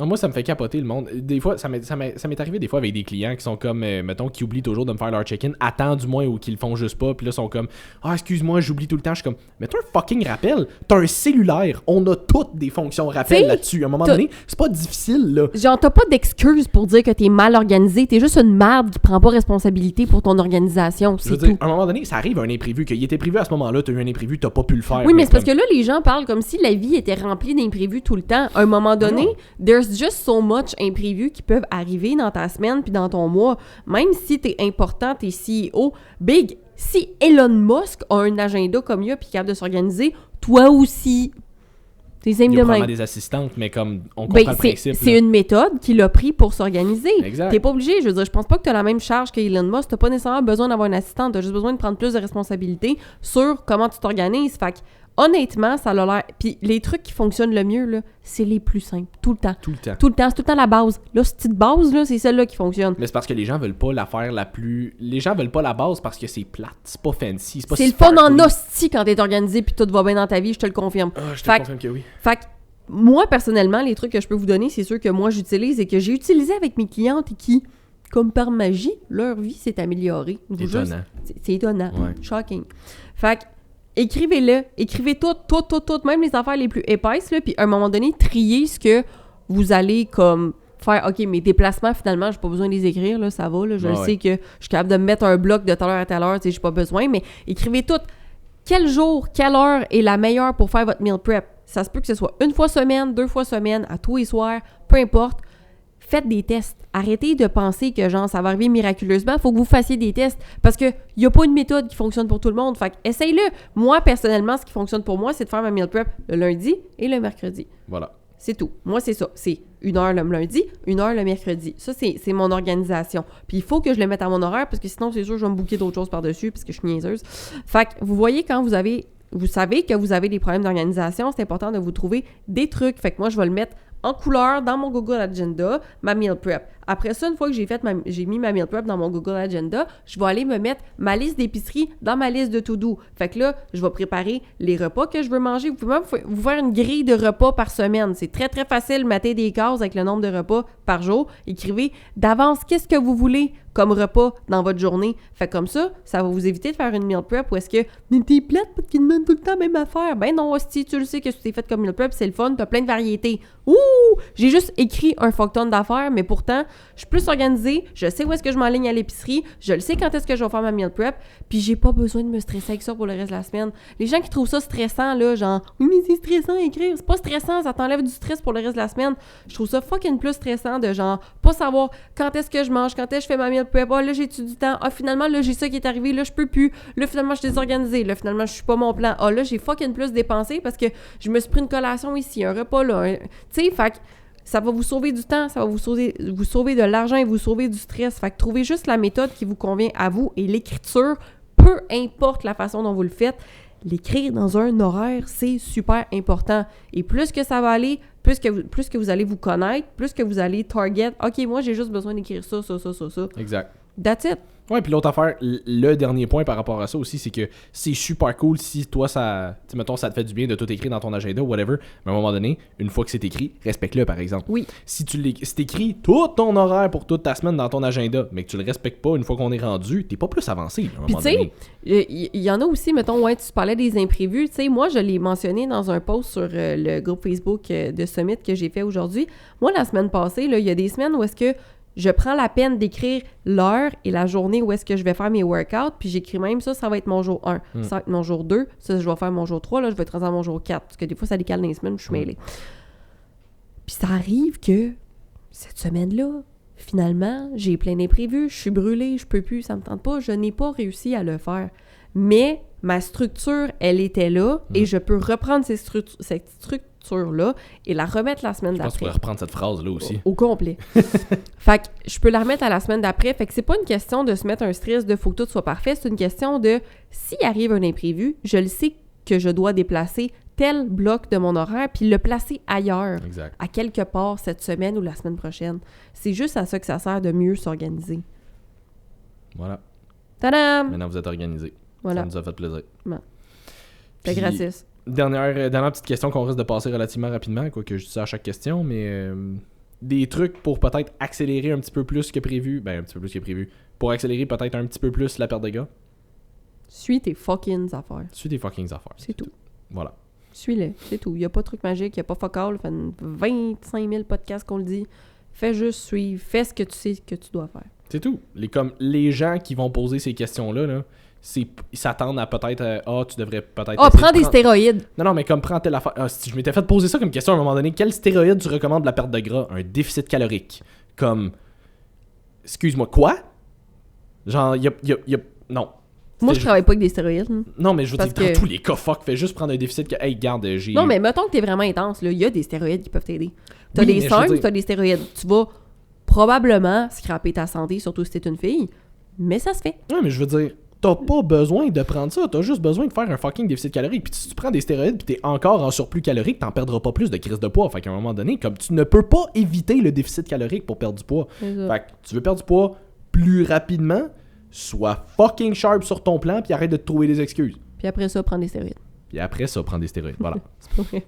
Moi, ça me fait capoter le monde. Des fois, ça m'est arrivé des fois avec des clients qui sont comme, mettons, qui oublient toujours de me faire leur check-in, attendent du moins ou qu'ils le font juste pas, puis là, sont comme, ah, excuse-moi, j'oublie tout le temps. Je suis comme, mais t'as un fucking rappel, t'as un cellulaire, on a toutes des fonctions rappel là-dessus. À un moment donné, c'est pas difficile, là. Genre, t'as pas d'excuse pour dire que t'es mal organisé, t'es juste une merde qui prend pas responsabilité pour ton organisation, c'est tout. À un moment donné, ça arrive un imprévu, qu'il était prévu à ce moment-là, t'as eu un imprévu, t'as pas pu le faire. Oui, mais c'est parce que là, les gens parlent comme si la vie était remplie d'imprévus tout le temps. À un moment donné, there's just so much imprévus qui peuvent arriver dans ta semaine puis dans ton mois. Même si t'es important, t'es CEO, big, si Elon Musk a un agenda comme il a puis capable de s'organiser, toi aussi. Il y a probablement des assistantes, mais comme on comprend le principe. C'est une méthode qu'il a pris pour s'organiser. Exact. T'es pas obligé, je veux dire, je pense pas que t'as la même charge qu'Elon Musk. T'as pas nécessairement besoin d'avoir une assistante, t'as juste besoin de prendre plus de responsabilités sur comment tu t'organises. Fait que honnêtement, ça a l'air... Puis les trucs qui fonctionnent le mieux, là, c'est les plus simples. Tout le temps. Tout le temps. Tout le temps. C'est tout le temps la base. Là, cette petite base, là, c'est celle-là qui fonctionne. Mais c'est parce que les gens veulent pas la faire la plus... Les gens veulent pas la base parce que c'est plate. C'est pas fancy. C'est pas c'est le fun en hostie quand t'es organisé puis tout va bien dans ta vie, je te le confirme. Je te confirme que oui. Fait que moi, personnellement, les trucs que je peux vous donner, c'est ceux que moi, j'utilise et que j'ai utilisé avec mes clientes et qui, comme par magie, leur vie s'est améliorée. Étonnant. C'est étonnant. Ouais. Shocking. Fait que, écrivez-le. Écrivez tout, même les affaires les plus épaisses, là, puis à un moment donné, triez ce que vous allez comme faire. OK, mes déplacements, finalement, j'ai pas besoin de les écrire, là, ça va, là, je sais que je suis capable de me mettre un bloc de telle heure à telle heure, j'ai pas besoin, mais écrivez tout. Quel jour, quelle heure est la meilleure pour faire votre meal prep? Ça se peut que ce soit 1 fois semaine, 2 fois semaine, à tous les soirs, peu importe. Faites des tests. Arrêtez de penser que genre ça va arriver miraculeusement. Il faut que vous fassiez des tests parce qu'il n'y a pas une méthode qui fonctionne pour tout le monde. Fait essaye-le. Moi, personnellement, ce qui fonctionne pour moi, c'est de faire ma meal prep le lundi et le mercredi. Voilà. C'est tout. Moi, c'est ça. C'est 1 heure le lundi, 1 heure le mercredi. Ça, c'est mon organisation. Puis il faut que je le mette à mon horaire parce que sinon, c'est sûr, je vais me booker d'autres choses par-dessus parce que je suis niaiseuse. Fait que vous voyez, quand vous savez que vous avez des problèmes d'organisation, c'est important de vous trouver des trucs. Fait que moi, je vais le mettre en couleur dans mon Google Agenda, ma meal prep. Après ça, une fois que j'ai mis ma meal prep dans mon Google Agenda, je vais aller me mettre ma liste d'épicerie dans ma liste de to-do. Fait que là, je vais préparer les repas que je veux manger. Vous pouvez même vous faire une grille de repas par semaine. C'est très, très facile. Mettez des cases avec le nombre de repas par jour. Écrivez d'avance qu'est-ce que vous voulez comme repas dans votre journée. Fait comme ça va vous éviter de faire une meal prep où est-ce que t'es plate parce qu'il demande tout le temps la même affaire. Ben non, hostie, tu le sais que tu t'es fait comme meal prep, c'est le fun, t'as plein de variétés. Ouh! J'ai juste écrit un fuck-ton d'affaires, mais pourtant, je suis plus organisée, je sais où est-ce que je m'enligne à l'épicerie, je le sais quand est-ce que je vais faire ma meal prep, puis j'ai pas besoin de me stresser avec ça pour le reste de la semaine. Les gens qui trouvent ça stressant, là, genre, oui, mais c'est stressant à écrire. C'est pas stressant, ça t'enlève du stress pour le reste de la semaine. Je trouve ça fucking plus stressant de genre, pas savoir quand est-ce que je mange, quand est-ce que je fais ma meal prep, là, j'ai-tu du temps, finalement, là, j'ai ça qui est arrivé, là, je peux plus, là, finalement, je suis désorganisée, là, finalement, je suis pas mon plan, là, j'ai fucking plus dépensé parce que je me suis pris une collation ici, un repas là, tu sais, fait que ça va vous sauver du temps, ça va vous sauver de l'argent et vous sauver du stress. Fait que trouvez juste la méthode qui vous convient à vous et l'écriture, peu importe la façon dont vous le faites, l'écrire dans un horaire, c'est super important. Et plus que ça va aller, plus que vous allez vous connaître, plus que vous allez target, OK, moi, j'ai juste besoin d'écrire ça. Exact. That's it. Ouais, puis l'autre affaire, le dernier point par rapport à ça aussi, c'est que c'est super cool si toi, ça, tu sais, mettons, ça te fait du bien de tout écrire dans ton agenda ou whatever, mais à un moment donné, une fois que c'est écrit, respecte-le, par exemple. Oui. Si t'écris tout ton horaire pour toute ta semaine dans ton agenda, mais que tu le respectes pas une fois qu'on est rendu, t'es pas plus avancé, à un moment donné. Puis tu sais, il y en a aussi, mettons, ouais, tu parlais des imprévus, tu sais, moi, je l'ai mentionné dans un post sur le groupe Facebook de Summit que j'ai fait aujourd'hui. Moi, la semaine passée, là, il y a des semaines où est-ce que je prends la peine d'écrire l'heure et la journée où est-ce que je vais faire mes workouts, puis j'écris même ça va être mon jour 1, ça va être mon jour 2, ça, je vais faire mon jour 3, là, je vais être rendu à mon jour 4, parce que des fois, ça décale dans les semaines, je suis mêlée. Puis ça arrive que cette semaine-là, finalement, j'ai plein d'imprévus, je suis brûlée, je peux plus, ça me tente pas, je n'ai pas réussi à le faire. Mais ma structure, elle était là, et je peux reprendre cette structure-là et la remettre la semaine d'après. Je pense que tu pourrais reprendre cette phrase-là aussi. Au complet. Fait que je peux la remettre à la semaine d'après. Fait que c'est pas une question de se mettre un stress de faut que tout soit parfait, c'est une question de s'il arrive un imprévu, je le sais que je dois déplacer tel bloc de mon horaire puis le placer ailleurs, exact, à quelque part cette semaine ou la semaine prochaine. C'est juste à ça que ça sert de mieux s'organiser. Voilà. Tadam! Maintenant, vous êtes organisé. Voilà. Ça nous a fait plaisir. Bon. Fait gratis. Dernière petite question qu'on risque de passer relativement rapidement, quoique je dis ça à chaque question, mais des trucs pour peut-être accélérer un petit peu plus que prévu. Ben, un petit peu plus que prévu. Pour accélérer peut-être un petit peu plus la perte de gras. Suis tes fucking affaires. Suis tes fucking affaires. C'est tout. Voilà. Suis-les, c'est tout. Il n'y a pas de truc magique, il n'y a pas fuck all. Ça fait 25 000 podcasts qu'on le dit. Fais juste suivre. Fais ce que tu sais que tu dois faire. C'est tout. Les gens qui vont poser ces questions-là, là, ils s'attendent à peut-être tu devrais peut-être prends des stéroïdes. Non, mais comme prends telle affaire. Si je m'étais fait poser ça comme question à un moment donné, quel stéroïde tu recommandes de la perte de gras? Un déficit calorique. Comme excuse-moi, quoi? Genre non. Moi, je travaille pas avec des stéroïdes. Non, mais je veux dire, dans tous les cas, fais juste prendre un déficit que, hey, garde, j'ai... Non, mais mettons que t'es vraiment intense, là, il y a des stéroïdes qui peuvent t'aider. T'as des seringues, t'as des stéroïdes. Tu vas probablement scraper ta santé, surtout si t'es une fille, mais ça se fait. Ouais, mais je veux dire, t'as pas besoin de prendre ça, t'as juste besoin de faire un fucking déficit calorique. Puis si tu prends des stéroïdes pis t'es encore en surplus calorique, t'en perdras pas plus de crise de poids. Fait qu'à un moment donné, comme tu ne peux pas éviter le déficit calorique pour perdre du poids. Fait que tu veux perdre du poids plus rapidement, sois fucking sharp sur ton plan puis arrête de te trouver des excuses. Puis après ça, prends des stéroïdes. Puis après ça, prendre des stéroïdes. Voilà. C'est pas vrai.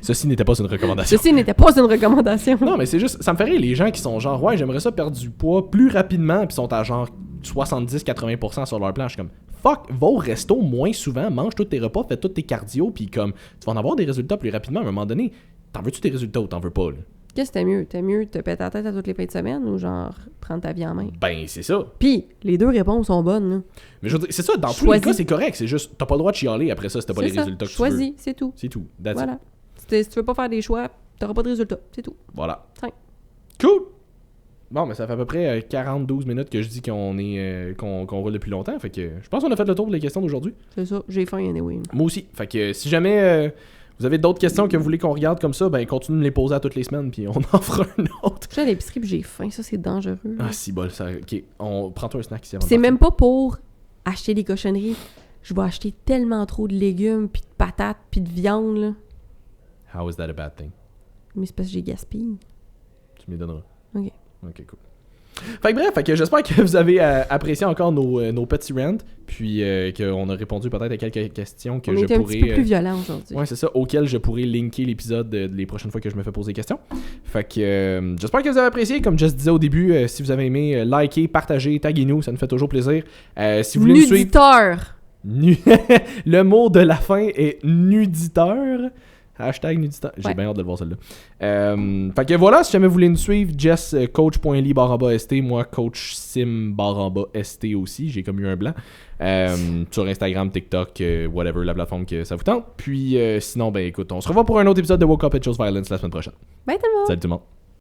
Ceci n'était pas une recommandation. Ceci n'était pas une recommandation. Non, mais c'est juste, ça me fait rire les gens qui sont genre, ouais, j'aimerais ça perdre du poids plus rapidement, puis sont à genre 70-80% sur leur plan. Je suis comme, fuck, va au resto moins souvent, mange tous tes repas, fais tous tes cardio, puis comme, tu vas en avoir des résultats plus rapidement. À un moment donné, t'en veux-tu des résultats ou t'en veux pas, là? Qu'est-ce que t'as mieux? T'as mieux te péter la tête à toutes les fins de semaine ou genre prendre ta vie en main? Ben, c'est ça. Puis, les deux réponses sont bonnes, là. Mais je veux dire, c'est ça, dans tous les cas, c'est correct. C'est juste, t'as pas le droit de chialer après ça si t'as pas les résultats que tu veux. Choisis, c'est tout. C'est tout. That's voilà. Si tu veux pas faire des choix, t'auras pas de résultats. C'est tout. Voilà. Tiens. Cool! Bon, mais ça fait à peu près 40-12 minutes que je dis qu'on roule depuis longtemps. Fait que je pense qu'on a fait le tour des questions d'aujourd'hui. C'est ça. J'ai faim anyway. Moi aussi. Fait que si jamais vous avez d'autres questions que vous voulez qu'on regarde comme ça, ben continuez de me les poser à toutes les semaines puis on en fera un autre. Je suis à l'épicerie puis j'ai faim. Ça, c'est dangereux. Ah, si bol. Ça... OK. Prends-toi un snack ici. C'est même pas pour acheter des cochonneries. Je vais acheter tellement trop de légumes puis de patates puis de viande, là. How is that a bad thing? Mais c'est parce que j'ai gaspillé. Tu me les donneras. OK. OK, cool. Fait que bref, j'espère que vous avez apprécié encore nos petits rants, puis qu'on a répondu peut-être à quelques questions que on je était pourrais... un petit peu plus violent aujourd'hui. Ouais, c'est ça, auquel je pourrais linker l'épisode les prochaines fois que je me fais poser des questions. Fait que j'espère que vous avez apprécié. Comme je disais au début, si vous avez aimé, likez, partagez, taguez-nous, ça nous fait toujours plaisir. Si vous voulez nous suivre... Le mot de la fin est nuditeur. Hashtag nuditeur. J'ai bien hâte de le voir celle-là. Fait que voilà, si jamais vous voulez nous suivre, Jess, coach.ly/ST, moi, coach sim/ST aussi. J'ai comme eu un blanc. Sur Instagram, TikTok, whatever, la plateforme que ça vous tente. Puis sinon, ben écoute, on se revoit pour un autre épisode de Woke Up and Chose Violence la semaine prochaine. Bye tout le monde. Salut tout le monde.